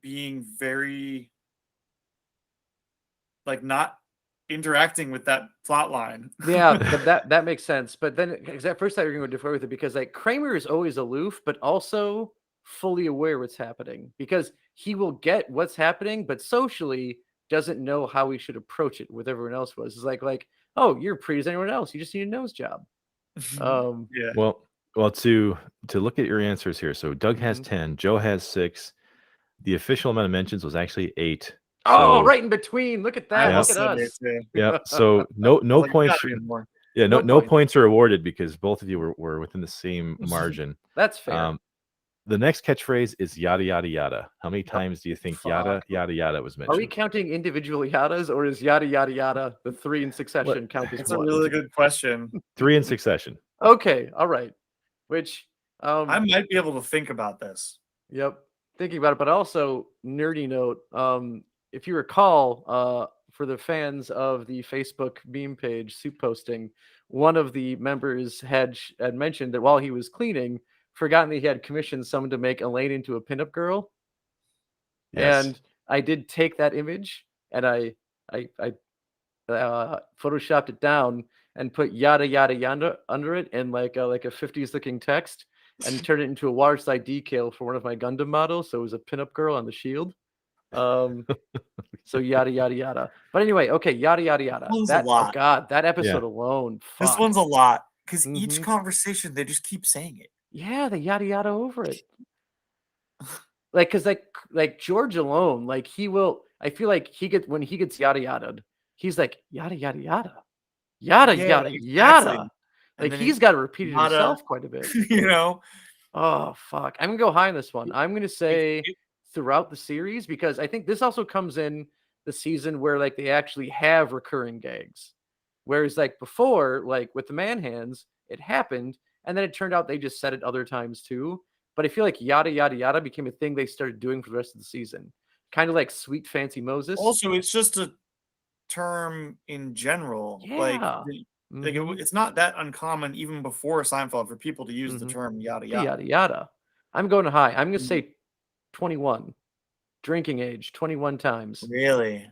being very like not interacting with that plot line. Yeah, that makes sense. But then at first I was going to defer with it because like Kramer is always aloof, but also fully aware what's happening because he will get what's happening, but socially doesn't know how he should approach it with everyone else was. It's like, oh, you're pretty as anyone else. You just need a nose job. Yeah. Well, to look at your answers here. So Doug has 10, Joe has 6. The official amount of mentions was actually 8. Oh, right in between. Look at that. Look at us. Yeah. So no points. Yeah, no points are awarded because both of you were within the same margin. That's fair. The next catchphrase is yada yada yada. How many times do you think yada yada yada was mentioned? Are we counting individual yadas, or is yada yada yada the 3 in succession count as That's one? a really good question. 3 in succession. Okay, all right. Which I might be able to think about this. Yep, thinking about it, but also nerdy note. If you recall, for the fans of the Facebook meme page Soupposting, one of the members had mentioned that while he was cleaning, forgotten that he had commissioned someone to make Elaine into a pinup girl. Yes. And I did take that image and I photoshopped it down and put yada yada yada under it in like a 50s looking text and turned it into a waterside decal for one of my Gundam models. So it was a pinup girl on the shield. So yada yada yada. But anyway, okay, yada yada yada. That one's a lot. Oh God, that episode alone. Fuck. This one's a lot. because each conversation they just keep saying it. Yeah, they yada yada over it. Like, cause like George alone, like he will. I feel like when he gets yada yada, he's like yada yada yada, yada Yeah, yada exactly. yada. And Like then he's got to repeat it yada, himself quite a bit. you know. Oh fuck! I'm gonna go high on this one. I'm gonna say it- throughout the series because I think this also comes in the season where like they actually have recurring gags, whereas like before, like with the man hands, it happened and then it turned out they just said it other times too. But I feel like yada yada yada became a thing they started doing for the rest of the season, kind of like Sweet Fancy Moses. Also, it's just a term in general. Like, Yeah. it's not that uncommon even before Seinfeld for people to use the term yada yada. Yada yada. I'm going high. I'm gonna Mhm. say 21. Drinking age 21 times. Really?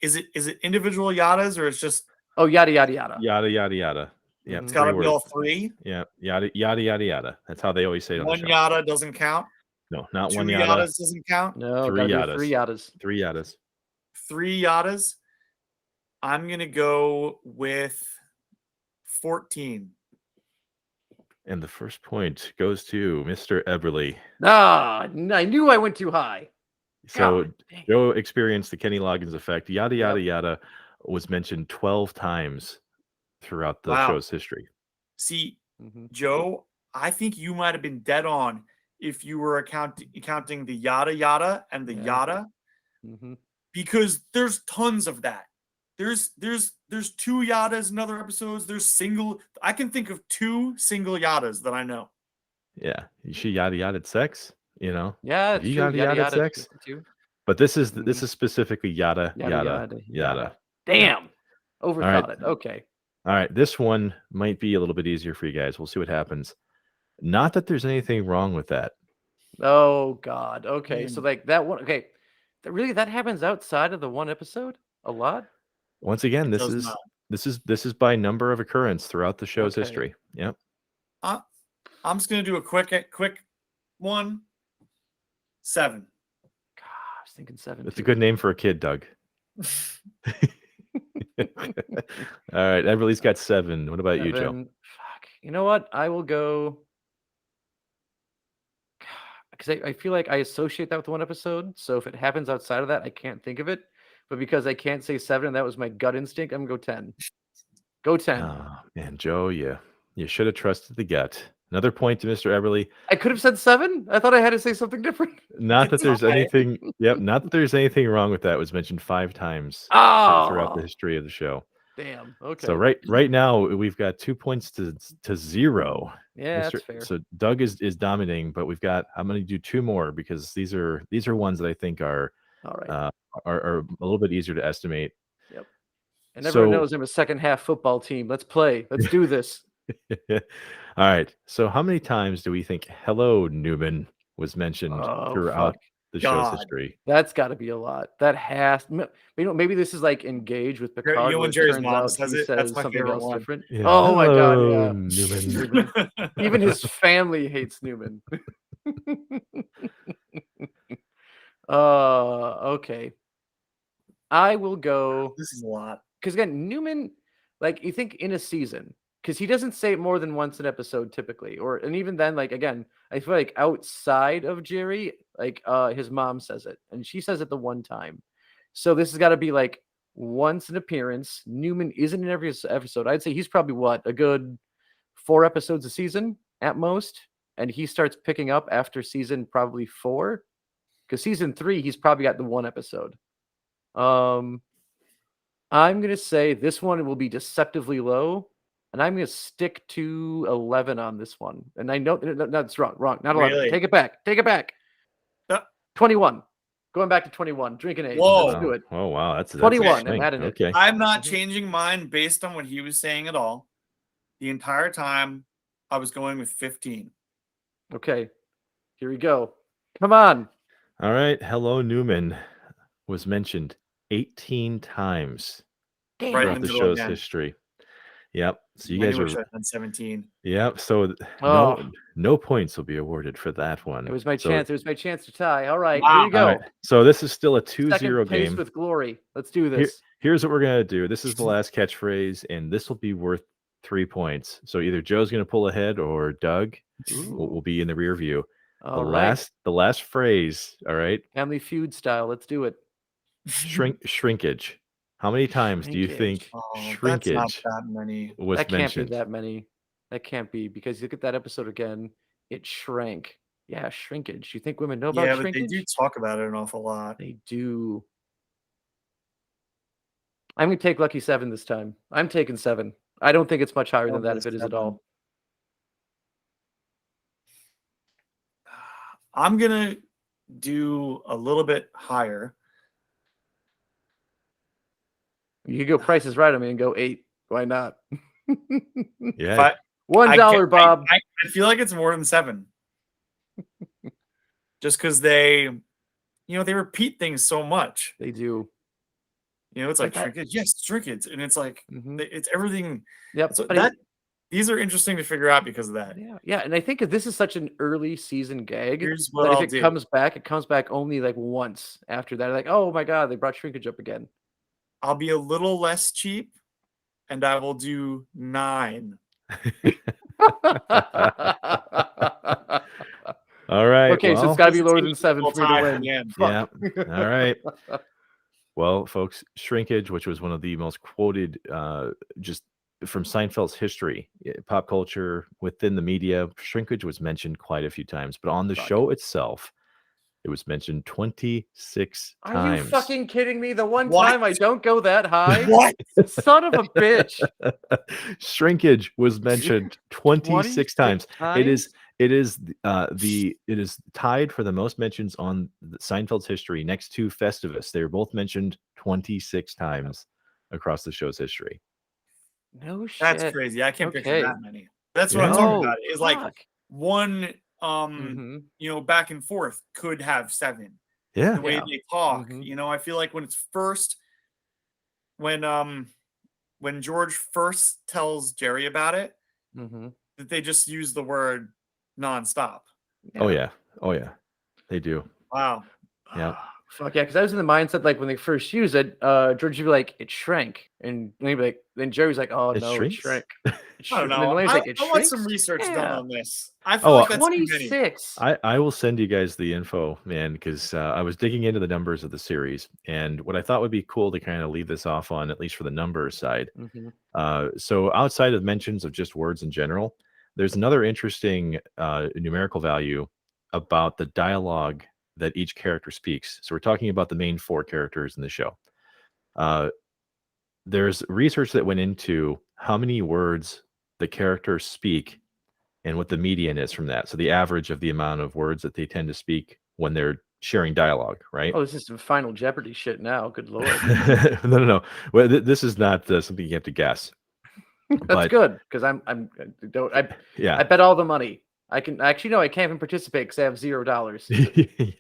Is it individual yadas or it's just Oh, yada yada yada. Yada yada yada. Yeah, it's three gotta be all words. three? Yeah, yada yada yada yada. That's how they always say it on the One show. yada doesn't count. No, not Two one yada. yadas doesn't count. No, Three gotta be yadas. 3 yadas. 3 yadas. 3 yadas. I'm gonna go with 14. And the first point goes to Mr. Eberle. Ah, I knew I went too high. So God dang. Joe experienced the Kenny Loggins effect. Yada yada Yep. yada was mentioned 12 times throughout the Wow. show's history. See, Joe, I think you might have been dead on if you were counting the yada yada and the yada, because there's tons of that. There's 2 yadas in other episodes. There's single. I can think of 2 single yadas that I know. Yeah, she yada yada sex. You know. Yeah, Have it's you true. yada yada sex? Too. But this is specifically yada Yada yada yada yada. yada. Damn. Overthought it. Okay. All right, this one might be a little bit easier for you guys. We'll see what happens. Not that there's anything wrong with that. Oh God. Okay. So like that one. Okay. That happens outside of the one episode a lot. Once again, It this does is by number of occurrence throughout the show's Okay. history. Yep. I'm just gonna do a quick one. 7. God, I was thinking 7. It's a good name for a kid, Doug. All right, Everly's got 7. What about you, Joe? Fuck. You know what? I will go because I feel like I associate that with one episode. So if it happens outside of that, I can't think of it. But because I can't say 7, and that was my gut instinct, I'm gonna go 10. Go 10. Oh man, Joe, you should have trusted the gut. Another point to Mr. Eberle. I could have said 7. I thought I had to say something different. Not that there's anything. Yep, not that there's anything wrong with that. It was mentioned 5 times throughout the history of the show. Damn. Okay. So right now we've got 2 points to 0. Yeah, that's fair. So Doug is dominating, but I'm going to do 2 more because these are ones that I think are all right. Are a little bit easier to estimate. Yep. And everyone knows I'm a second half football team. Let's play. Let's do this. All right. So how many times do we think "Hello, Newman" was mentioned throughout the show's history? That's got to be a lot. That has, maybe this is like Engage with Picard. You and Jerry's mom says it. That's my something favorite else one. different. Yeah. Oh my God, Hello, yeah. Newman. Even his family hates Newman. Okay. I will go. This is a lot. Because again, Newman, like you think in a season, because he doesn't say it more than once an episode typically, and even then, like again, I feel like outside of Jerry, like his mom says it, and she says it the one time. So this has got to be like once an appearance. Newman isn't in every episode. I'd say he's probably a good 4 episodes a season at most, and he starts picking up after season probably 4, because season 3 he's probably got the 1 episode. I'm going to say this one will be deceptively low, and I'm going to stick to 11 on this one. And I know that's wrong. Not 11. Really? Take it back. 21. Going back to 21. Drinking age. Whoa. Let's do it. Oh wow, that's 21. I'm adding it. Okay. I'm not changing mine based on what he was saying at all. The entire time, I was going with 15. Okay. Here we go. Come on. All right. Hello, Newman was mentioned 18 times throughout the show's history. Yep. So you guys are 17. Yep. So no points will be awarded for that one. It was my chance. It was my chance to tie. All right. Here you go. All right. So this is still a 2-0 Second pace game. with glory. Let's do this. Here's what we're gonna do. This is the last catchphrase, and this will be worth 3 points. So either Joe's going to pull ahead or Doug will Ooh. be in the rear view. All right. The last phrase, all right? Family Feud style. Let's do it. Shrinkage. How many times do you think Oh, that's not shrinkage that many. was That can't be mentioned? that many. That can't be, because you look at that episode again, it shrank. Yeah, shrinkage. You think women know about Yeah, but they do shrinkage? talk about it an awful lot. They do. I'm gonna take lucky 7 this time. I'm taking 7. I don't think it's much higher than Of that the if it is at 7. all. I'm gonna do a little bit higher. You could go Price is Right on me and go 8. Why not? Yeah. But $1, Bob. I feel like it's more than 7. Just because they repeat things so much. They do. It's Like like that. shrinkage, yes, shrinkage, and it's like Mhm. it's everything. Yep. So But these are interesting to figure out because of that. yeah, and I think if this is such an early season gag Here's what that if I'll it do. comes back only like once after that. Like, oh my god, they brought shrinkage up again. I'll be a little less cheap, and I will do 9. All right. Okay, so it's got to be lower than 7 for me to win. Yeah. Yeah. All right. Well, folks, shrinkage, which was one of the most quoted, just from Seinfeld's history, pop culture, within the media, shrinkage was mentioned quite a few times. But on the show itself, it was mentioned 26 Are times. you fucking kidding me? The one What? time I don't go that high? What? Son of a bitch. Shrinkage was mentioned 26 times. It is tied for the most mentions on Seinfeld's history next to Festivus. They were both mentioned 26 times across the show's history. No shit. That's crazy. I can't picture Okay. that many. That's what I'm Yeah. talking about. Is like fuck. one Mhm. back and forth could have 7. Yeah. The way Yeah. they talk, Mhm. I feel like when it's first when George first tells Jerry about it, Mhm. that they just use the word nonstop. Oh yeah. Oh yeah. They do. Wow. Yeah. Fuck yeah, because I was in the mindset like when they first used it, George would be like, it shrank. And maybe like then Jerry's like, oh It no, shrinks? it shrank. I don't know. And then Elaine's like, it I want some shrinks? research done Yeah. on this. I feel like that's too many. 26. I will send you guys the info, man, because I was digging into the numbers of the series, and what I thought would be cool to kind of leave this off on, at least for the numbers side. Mhm. So outside of mentions of just words in general, there's another interesting numerical value about the dialogue that each character speaks. So we're talking about the main 4 characters in the show. There's research that went into how many words the characters speak and what the median is from that. So the average of the amount of words that they tend to speak when they're sharing dialogue, right? Oh, this is some Final Jeopardy shit now. Good lord. No. Well, this is not something you have to guess. That's But- good because I Yeah. bet all the money. I can actually no, I can't even participate because I have $0.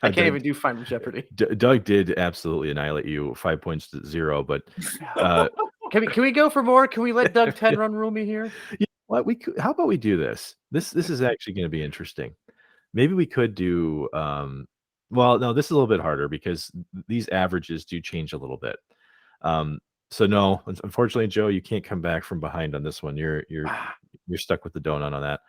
I can't even do Final Jeopardy. Doug did absolutely annihilate you 5 points to 0, but Can we go for more? Can we let Doug 10 run rule me here? what we could, how about we do this? This is actually going to be interesting. Maybe we could do well, no, this is a little bit harder because these averages do change a little bit. So no, unfortunately, Joe, you can't come back from behind on this one. You're stuck with the donut on that.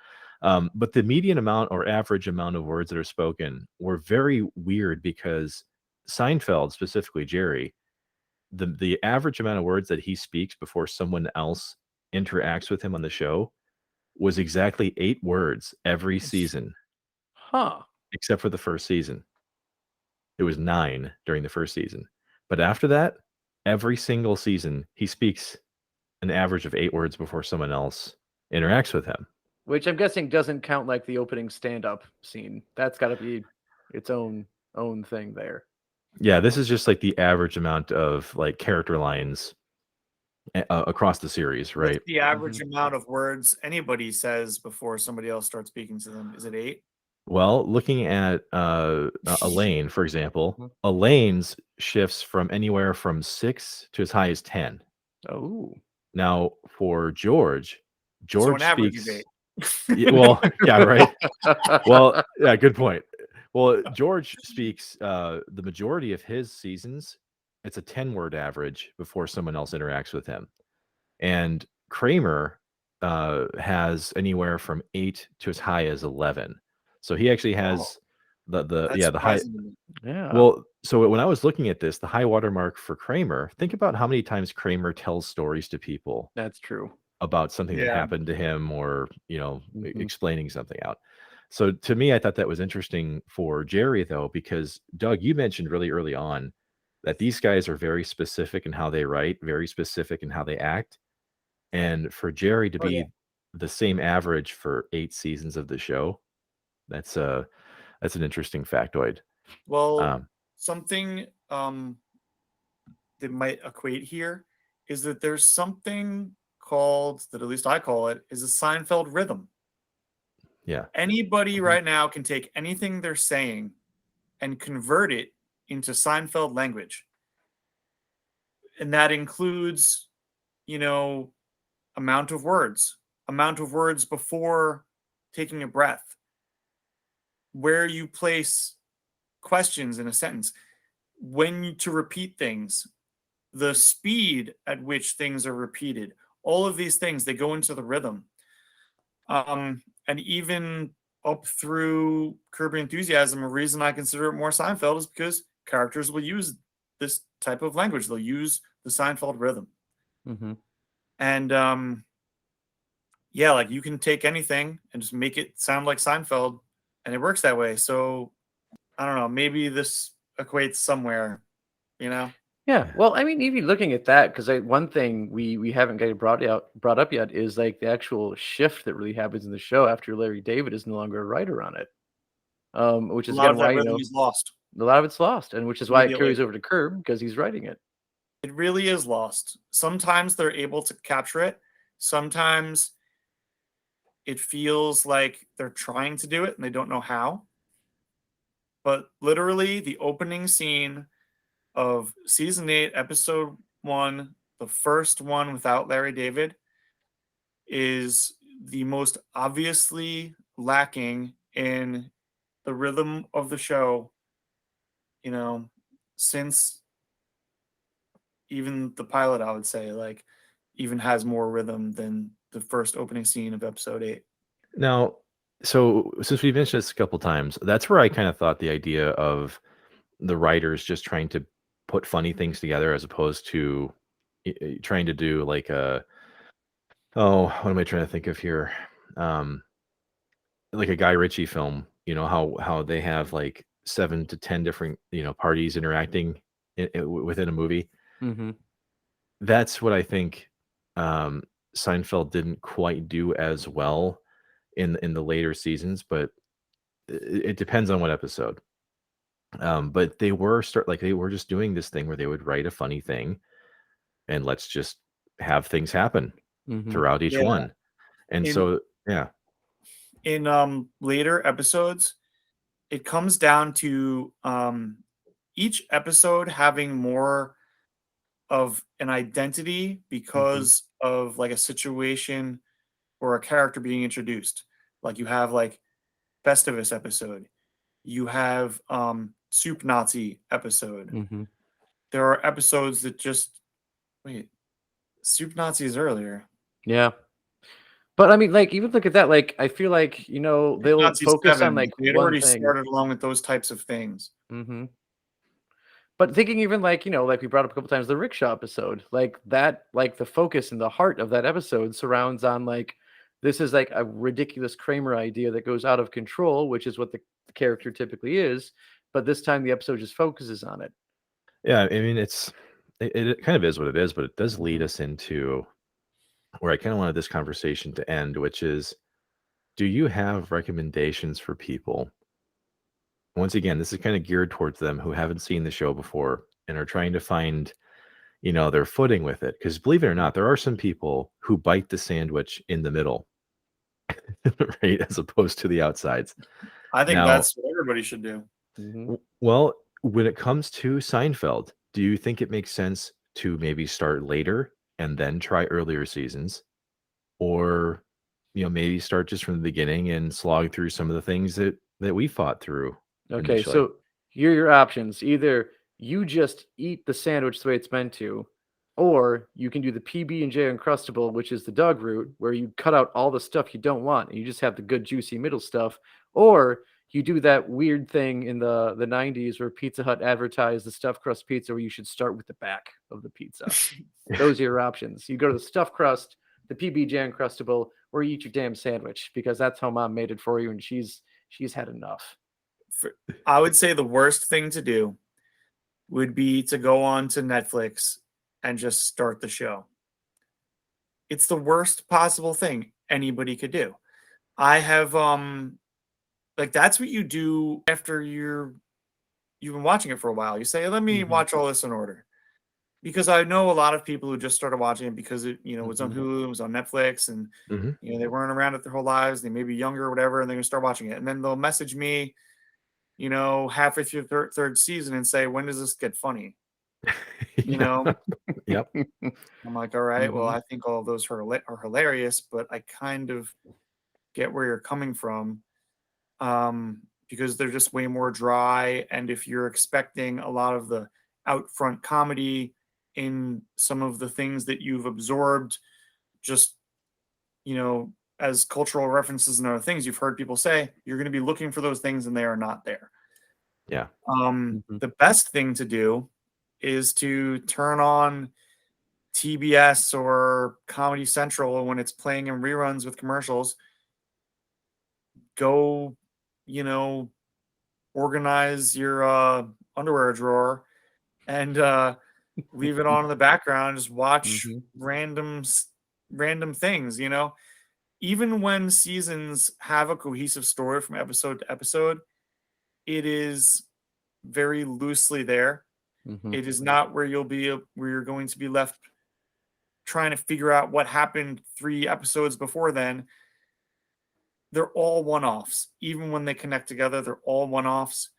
But the median amount or average amount of words that are spoken were very weird because Seinfeld, specifically Jerry, the average amount of words that he speaks before someone else interacts with him on the show was exactly 8 words every season, Huh. except for the first season. It was 9 during the first season. But after that, every single season, he speaks an average of 8 words before someone else interacts with him. Which I'm guessing doesn't count like the opening stand-up scene. That's got to be its own thing there. Yeah, this is just like the average amount of like character lines across the series, right? What's the average amount of words anybody says before somebody else starts speaking to them? Is it 8? Well, looking at Elaine, for example, Elaine's shifts from anywhere from 6 to as high as 10. Oh. Now, for George So an average speaks. is 8. Well, yeah, right. Well, yeah, good point. Well, George speaks the majority of his seasons. It's a 10-word average before someone else interacts with him. And Kramer has anywhere from 8 to as high as 11. So he actually Wow, has the that's the high. surprising to me. Yeah. Well, so when I was looking at this, the high watermark for Kramer, think about how many times Kramer tells stories to people That's true. about something that Yeah. happened to him, or Mhm. explaining something out. So to me, I thought that was interesting for Jerry, though, because Doug, you mentioned really early on that these guys are very specific in how they write, very specific in how they act, and for Jerry to Oh yeah. be the same average for 8 seasons of the show, that's an interesting factoid. Well, Um, something that might equate here is that there's something called, that at least I call it, is a Seinfeld rhythm. yeah, Anybody Mhm. right now can take anything they're saying and convert it into Seinfeld language. And that includes, you know, amount of words before taking a breath, where you place questions in a sentence, when to repeat things, the speed at which things are repeated. All of these things, they go into the rhythm. And even up through Curb Your Enthusiasm, a reason I consider it more Seinfeld is because characters will use this type of language. They'll use the Seinfeld rhythm. Mhm. And yeah, like you can take anything and just make it sound like Seinfeld, and it works that way. So I don't know, maybe this equates somewhere, you know? Yeah. Well, I mean, even looking at that, because one thing we haven't got brought up yet is like the actual shift that really happens in the show after Larry David is no longer a writer on it. Which A is lot again of that why rhythm is lost a lot of it's lost, and which is why it immediately. carries over to Curb because he's writing it. It really is lost. Sometimes they're able to capture it. Sometimes it feels like they're trying to do it and they don't know how. But literally, the opening scene of season 8, episode 1, the first one without Larry David, is the most obviously lacking in the rhythm of the show, you know, since even the pilot, I would say, like, even has more rhythm than the first opening scene of episode 8. Now, so since we've mentioned this a couple times, that's where I kind of thought the idea of the writers just trying to put funny things together as opposed to trying to do like a, oh, what am I trying to think of here? Um, like a Guy Ritchie film, how they have like 7 to 10 different, parties interacting within a movie. Mm-hmm. That's what I think um, Seinfeld didn't quite do as well in the later seasons, but it depends on what episode. But they were just doing this thing where they would write a funny thing and let's just have things happen Mm-hmm. throughout each Yeah. one. And In so, yeah, later episodes, it comes down to each episode having more of an identity Mm-hmm. because of like a situation or a character being introduced. Like you have like Festivus episode, you have Soup Nazi episode. Mm-hmm. There are episodes that just wait, Soup Nazi is earlier. Yeah. But I mean, like, even look at that. Like, I feel like Soup they'll Nazi focus on 7. like They had one already thing. started along with those types of things. Mm-hmm. But thinking even like, like we brought up a couple times, the rickshaw episode, like that, like the focus and the heart of that episode surrounds on like, this is like a ridiculous Kramer idea that goes out of control, which is what the character typically is. But this time the episode just focuses on it. yeah. I mean, it kind of is what it is, but it does lead Mhm. us into where I kind of wanted this conversation to end, which is, do you have recommendations for people? Once again, this is kind of geared towards them who haven't seen the show before and are trying to find, their footing with it. Because believe it or not, there are some people who bite the sandwich in the middle, right, as opposed to the outsides. I think Now, that's what everybody should do. Mhm. well, when it comes to Seinfeld, do you think it makes sense to maybe start later and then try earlier seasons, or maybe start just from the beginning and slog through some of the things that we fought through Okay, initially? so here are your options. Either you just eat the sandwich the way it's meant to, Or you can do the PB&J Uncrustable, which is the Doug route, where you cut out all the stuff you don't want and you just have the good juicy middle stuff. Or you do that weird thing in the 90s where Pizza Hut advertised the stuffed crust pizza where you should start with the back of the pizza. Those are your options. You go to the stuffed crust, the PB&J Uncrustable, or you eat your damn sandwich, because that's how mom made it for you and she's had enough. I would say the worst thing to do would be to go on to Netflix and just start the show. It's the worst possible thing anybody could do. I have like, that's what you do after you've been watching it for a while. You say, let me watch all this in order. Because I know a lot of people who just started watching it because it, was on Hulu, it was on Netflix, and they weren't around it their whole lives. They may be younger or whatever, and they're gonna start watching it. And then they'll message me, halfway through the third season and say, when does this get funny? Yep. I'm like, all right, well, I think all of those are hilarious, but I kind of get where you're coming from, because they're just way more dry. And if you're expecting a lot of the out front comedy in some of the things that you've absorbed, just, as cultural references and other things you've heard people say, you're going to be looking for those things and they are not there. Yeah. The best thing to do is to turn on TBS or Comedy Central when it's playing in reruns with commercials. Go, organize your underwear drawer and leave it on in the background. Just watch random things. Even when seasons have a cohesive story from episode to episode, it is very loosely there. It is not where you're going to be left trying to figure out what happened 3 episodes before then. They're all one-offs. Even when they connect together, they're all one-offs.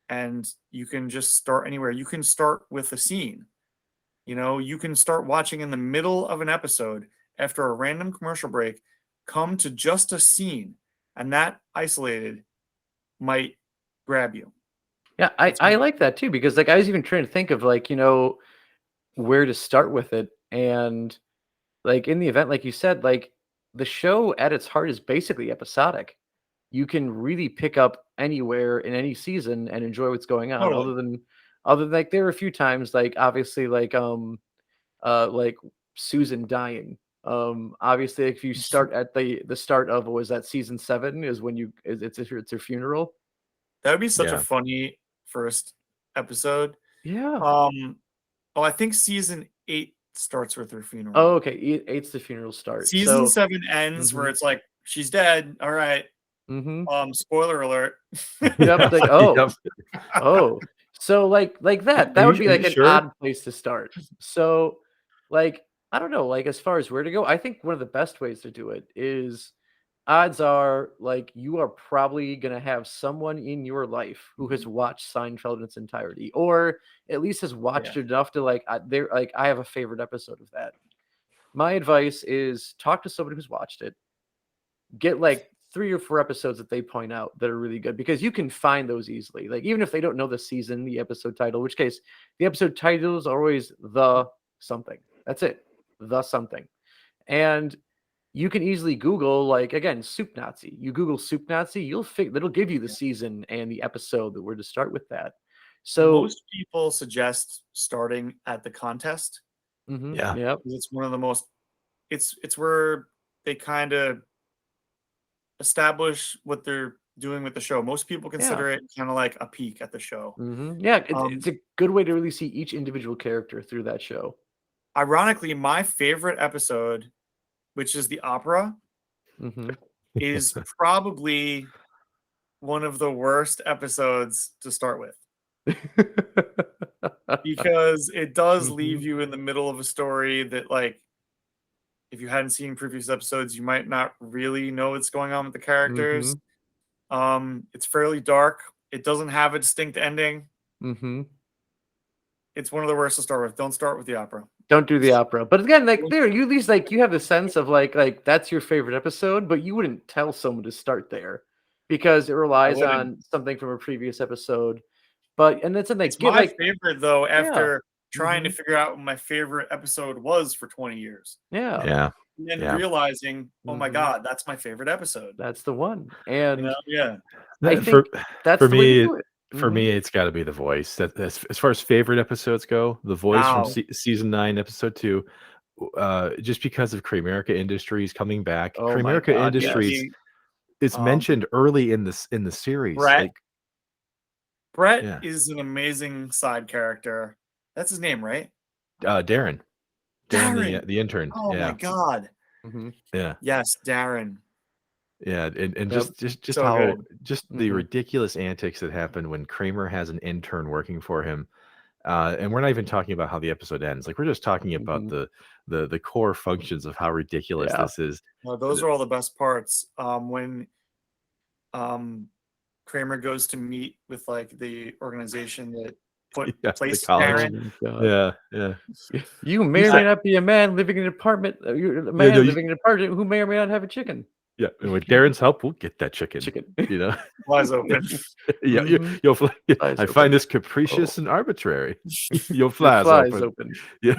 And you can just start anywhere. You can start with a scene. You can start watching in the middle of an episode after a random commercial break, come to just a scene, and that isolated might grab you. Yeah, I like that too, because I was even trying to think of where to start with it. And in the event, like you said, the show at its heart is basically episodic. You can really pick up anywhere in any season and enjoy what's going on. Totally. Other than there are a few times, obviously Susan dying. Obviously, if you start at the start of, was that season 7 is when it's her funeral. That would be such a funny first episode. Yeah. I think season 8 starts with her funeral. Oh, okay. 8's the funeral start. Season 7 ends where it's like, she's dead. All right. Spoiler alert. Yep. Oh. So that would be an odd place to start. So I don't know, as far as where to go, I think one of the best ways to do it is, odds are you are probably going to have someone in your life who has watched Seinfeld in its entirety, or at least has watched it enough to I have a favorite episode of that. My advice is talk to somebody who's watched it. Get 3 or 4 episodes that they point out that are really good, because you can find those easily. Even if they don't know the season, the episode title, which case the episode titles are always the something. That's it. The something. And you can easily Google, again, Soup Nazi. You Google Soup Nazi, it'll give you the season and the episode that we're to start with that. So most people suggest starting at the contest. Yeah. It's one of the most, it's where they kind of establish what they're doing with the show. Most people consider it kind of like a peek at the show. Yeah, it's a good way to really see each individual character through that show. Ironically, my favorite episode, which is the opera, is probably one of the worst episodes to start with. Because it does leave you in the middle of a story that, if you hadn't seen previous episodes, you might not really know what's going on with the characters. It's fairly dark. It doesn't have a distinct ending. It's one of the worst to start with. Don't start with the opera. Don't do the opera. But again, there, you at least you have the sense of that's your favorite episode, but you wouldn't tell someone to start there because it relies on something from a previous episode. And it's my favorite though. After trying to figure out what my favorite episode was for 20 years. Yeah. Yeah. And then Yeah. realizing, oh my Mhm. God, that's my favorite episode. That's the one. You And know? Yeah. I think that's for the way me, to do it. for Mhm. me, it's got to be The Voice. That as far as favorite episodes go, The Voice from Wow. season 9, episode 2. Just because of Kramerica Industries coming back. Oh my Kramerica God, Industries He- is mentioned early in the series. Brett. Like, Brett Yeah. is an amazing side character. That's his name, right? Darren, Darren. the intern. Oh yeah, my God. Mhm. yeah, Yes, Darren. yeah, and Yep. just So how good. just the Mhm. ridiculous antics that happen when Kramer has an intern working for him. And we're not even talking about how the episode ends. Like, we're just talking about Mhm. the core functions of how ridiculous Yeah. this is. No, those are all the best parts. When Kramer goes to meet with like the organization that Yeah, the placed college. Darren. Oh my God. Yeah, yeah. You may or may not be a man living in an apartment. You're a man no, living in an apartment who may or may not have a chicken. Yeah, and with Darren's help, we'll get that chicken. Chicken. You know, Flies open. yeah, Mhm. Flies I open. find this capricious and arbitrary. Your Your flies flies open. open. Yeah,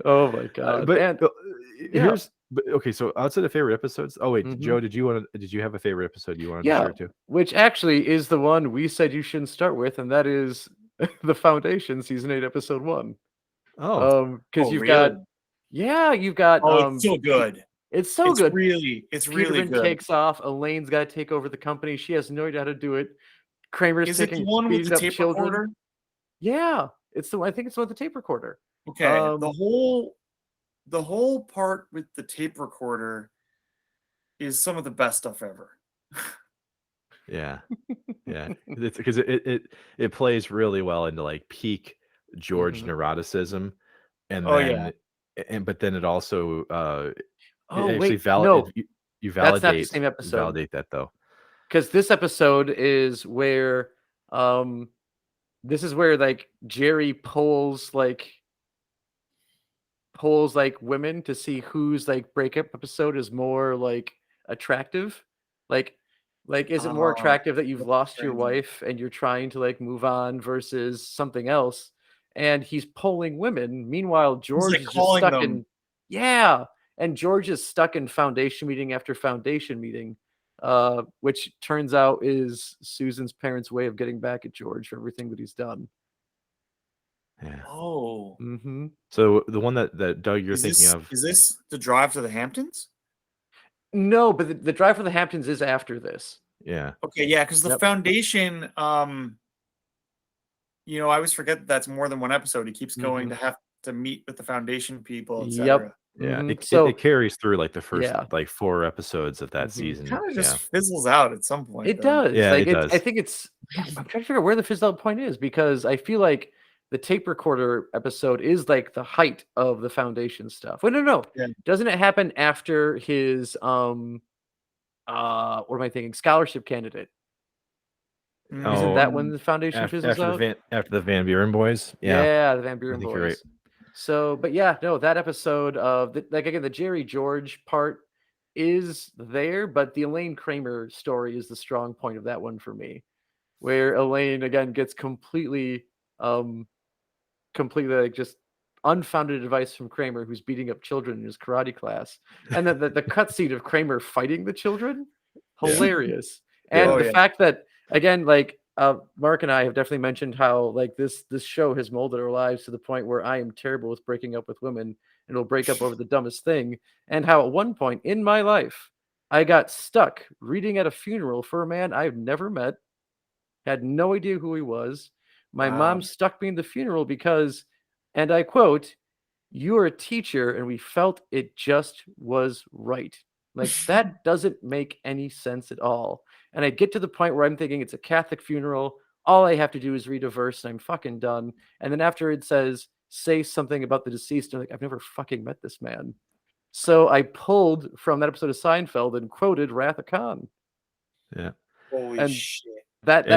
Oh my God. but And yeah. okay. So outside of favorite episodes, oh wait, Mhm. Joe, did you have a favorite episode you wanted to Yeah, share too? which actually is the one we said you shouldn't start with, and that is The Foundation, season 8, episode 1. Oh, Because Oh, you've really? got, yeah, you've got, Oh, it's so good. it's so It's good. really Peterman good. takes off. Elaine's got to take over the company. She has no idea how to do it. Kramer's Is it the taking one with beating the up tape children. recorder? Yeah, it's the. I think it's the one with the tape recorder. Okay. Um, the whole part with the tape recorder is some of the best stuff ever. yeah, yeah. It's because it plays really well into like peak George Mhm. neuroticism, and Oh, yeah. then but then it also it Oh actually wait, no, you that's not the validate same episode. that though. Because this episode is where, this is where like Jerry polls like women to see whose like breakup episode is more like attractive. Like is it more attractive that you've that's lost your crazy. wife and you're trying to like move on versus something else? And he's polling women. Meanwhile, George like is just calling stuck them. in, yeah, and George is stuck in foundation meeting after foundation meeting, which turns out is Susan's parents' way of getting back at George for everything that he's done. Yeah. Oh. Mm-hmm. So the one that Doug you're Is thinking this, of, is this the drive to the Hamptons? No, but the drive for the Hamptons is after this. yeah, Okay, yeah, because the Yep. foundation, I always forget that that's more than one episode. He keeps going to have to meet with the foundation people, Yep. etc. yeah. Mhm. It carries through like the first Yeah. like 4 episodes of that Mhm. season. Kind of just Yeah, fizzles out at some point. It though. does. Yeah, Like it does. I think it's. I'm trying to figure out where the fizzle out point is because I feel like the tape recorder episode is like the height of the foundation stuff. Wait, no. Yeah. Doesn't it happen after his what am I thinking? Scholarship candidate. Isn't that when the foundation fizzles out? after the Van Buren boys. Yeah, the Van Buren think boys. you're right. So, but yeah, no, that episode of like again, the Jerry George part is there, but the Elaine Kramer story is the strong point of that one for me, where Elaine again gets completely like just unfounded advice from Kramer, who's beating up children in his karate class, and then the cutscene of Kramer fighting the children, hilarious. And Oh, the yeah. fact that again, like Mark and I have definitely mentioned how like this show has molded our lives to the point where I am terrible with breaking up with women and will break up over the dumbest thing, and how at one point in my life I got stuck reading at a funeral for a man I've never met, had no idea who he was. My Wow. mom stuck me in the funeral because, and I quote, "You are a teacher and we felt it just was right." Like that doesn't make any sense at all. And I get to the point where I'm thinking it's a Catholic funeral. All I have to do is read a verse and I'm fucking done. And then after it says, say something about the deceased, I'm like, I've never fucking met this man. So I pulled from that episode of Seinfeld and quoted Wrath of Khan. Yeah. Holy And shit. That's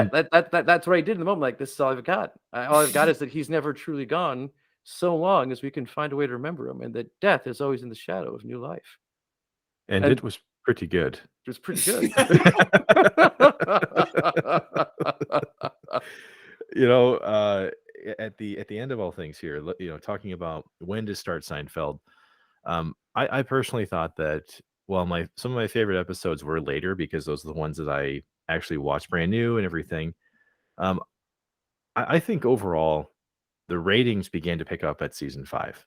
what I did in the moment. Like, this is all I've got. All I've got is that he's never truly gone so long as we can find a way to remember him, and that death is always in the shadow of new life. And And- it was pretty good. It was pretty good. at the end of all things here, talking about when to start Seinfeld. I personally thought that some of my favorite episodes were later because those are the ones that I actually watched brand new and everything. Um, I think overall the ratings began to pick up at season 5.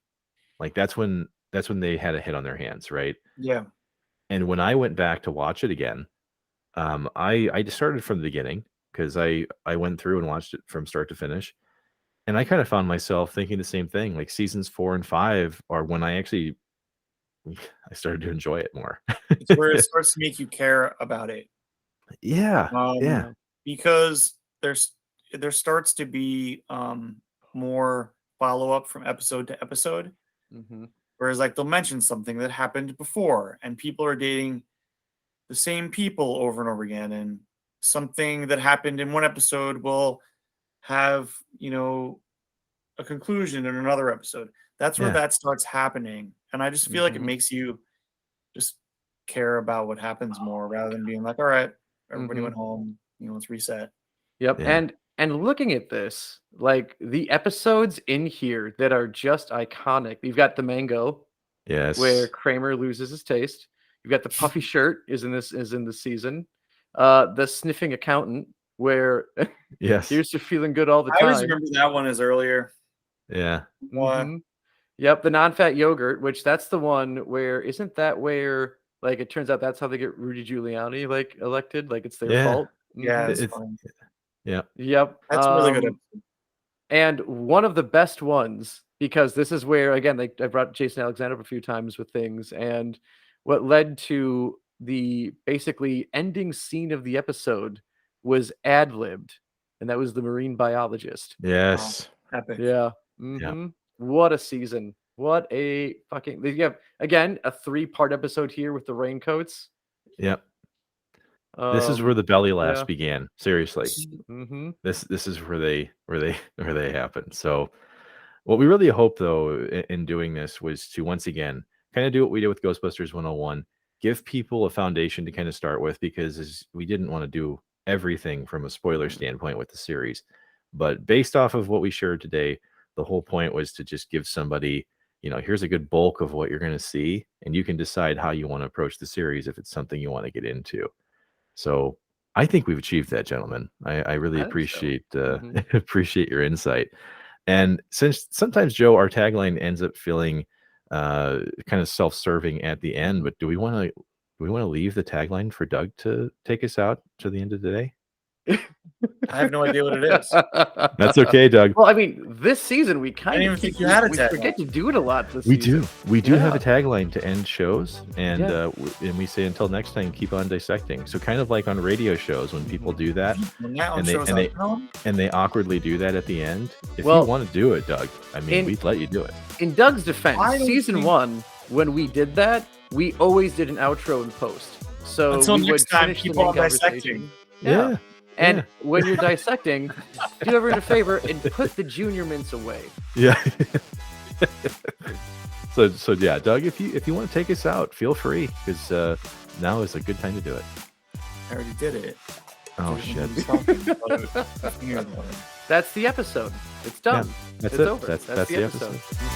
Like that's when they had a hit on their hands, right? Yeah. And when I went back to watch it again, I just started from the beginning because I went through and watched it from start to finish, and I kind of found myself thinking the same thing. Like seasons 4 and 5 are when I started to enjoy it more. It's where it starts to make you care about it. Yeah, yeah, Um, because there starts to be more follow-up from episode to episode. Mhm. Whereas like they'll mention something that happened before and people are dating the same people over and over again, and something that happened in one episode will have, a conclusion in another episode. That's where yeah, that starts happening. And I just feel like it Mhm. makes you just care about what happens more rather than being like, all right, everybody Mhm. went home, let's reset. Yep. yeah. And looking at this, like the episodes in here that are just iconic. You've got the mango where Yes, Kramer loses his taste. You've got the puffy shirt is in the season. The sniffing accountant where yes, here's to feeling good all the I always time. remember that one as earlier. yeah, Why? Mhm. Yep, the non-fat yogurt, which that's the one where isn't that where like it turns out that's how they get Rudy Giuliani like elected, like it's their yeah. fault. Yeah, Mhm. it's It's fun. yeah, Yep. That's a really good episode. And one of the best ones, because this is where, again, like I brought Jason Alexander up a few times with things, and what led to the basically ending scene of the episode was ad-libbed, and that was the marine biologist. Wow. yes, Epic. Yeah. yeah, What a season. What a fucking you have again a 3-part episode here with the raincoats. yeah. This is where the belly laughs Yeah. began. Seriously, Mm-hmm. this is where they happen. So what we really hope, though, in doing this was to once again kind of do what we did with Ghostbusters 101, give people a foundation to kind of start with, because we didn't want to do everything from a spoiler standpoint with the series. But based off of what we shared today, the whole point was to just give somebody, here's a good bulk of what you're going to see, and you can decide how you want to approach the series if it's something you want to get into. So I think we've achieved that, gentlemen. I really I think so. appreciate Mhm. appreciate your insight. And since sometimes, Joe, our tagline ends up feeling kind of self-serving at the end, but do we want to leave the tagline for Doug to take us out to the end of the day? I have no idea what it is. That's okay, Doug. Well, I mean, this season we kind didn't of even think you had a we tagline. forget to do it a lot this We season. do. We do have a Yeah. tagline to end shows, and Yeah. and we say until next time, keep on dissecting. So kind of like on radio shows when people do that, When that one and they shows and they up, no? and they awkwardly do that at the end. If Well, you want to do it, Doug, I mean, in- we'd let you do it. In Doug's defense, I don't season think- 1, when we did that, we always did an outro and post. So Until we next would time, finish the keep main on dissecting. conversation. Yeah. And yeah. when you're dissecting, do everyone a favor and put the junior mints away. Yeah. so yeah, Doug, if you want to take us out, feel free, because now is a good time to do it. I already did it. Oh Did it shit. when you talked about it. That's the episode. It's done. That's It's it. over. That's That's the the episode. episode.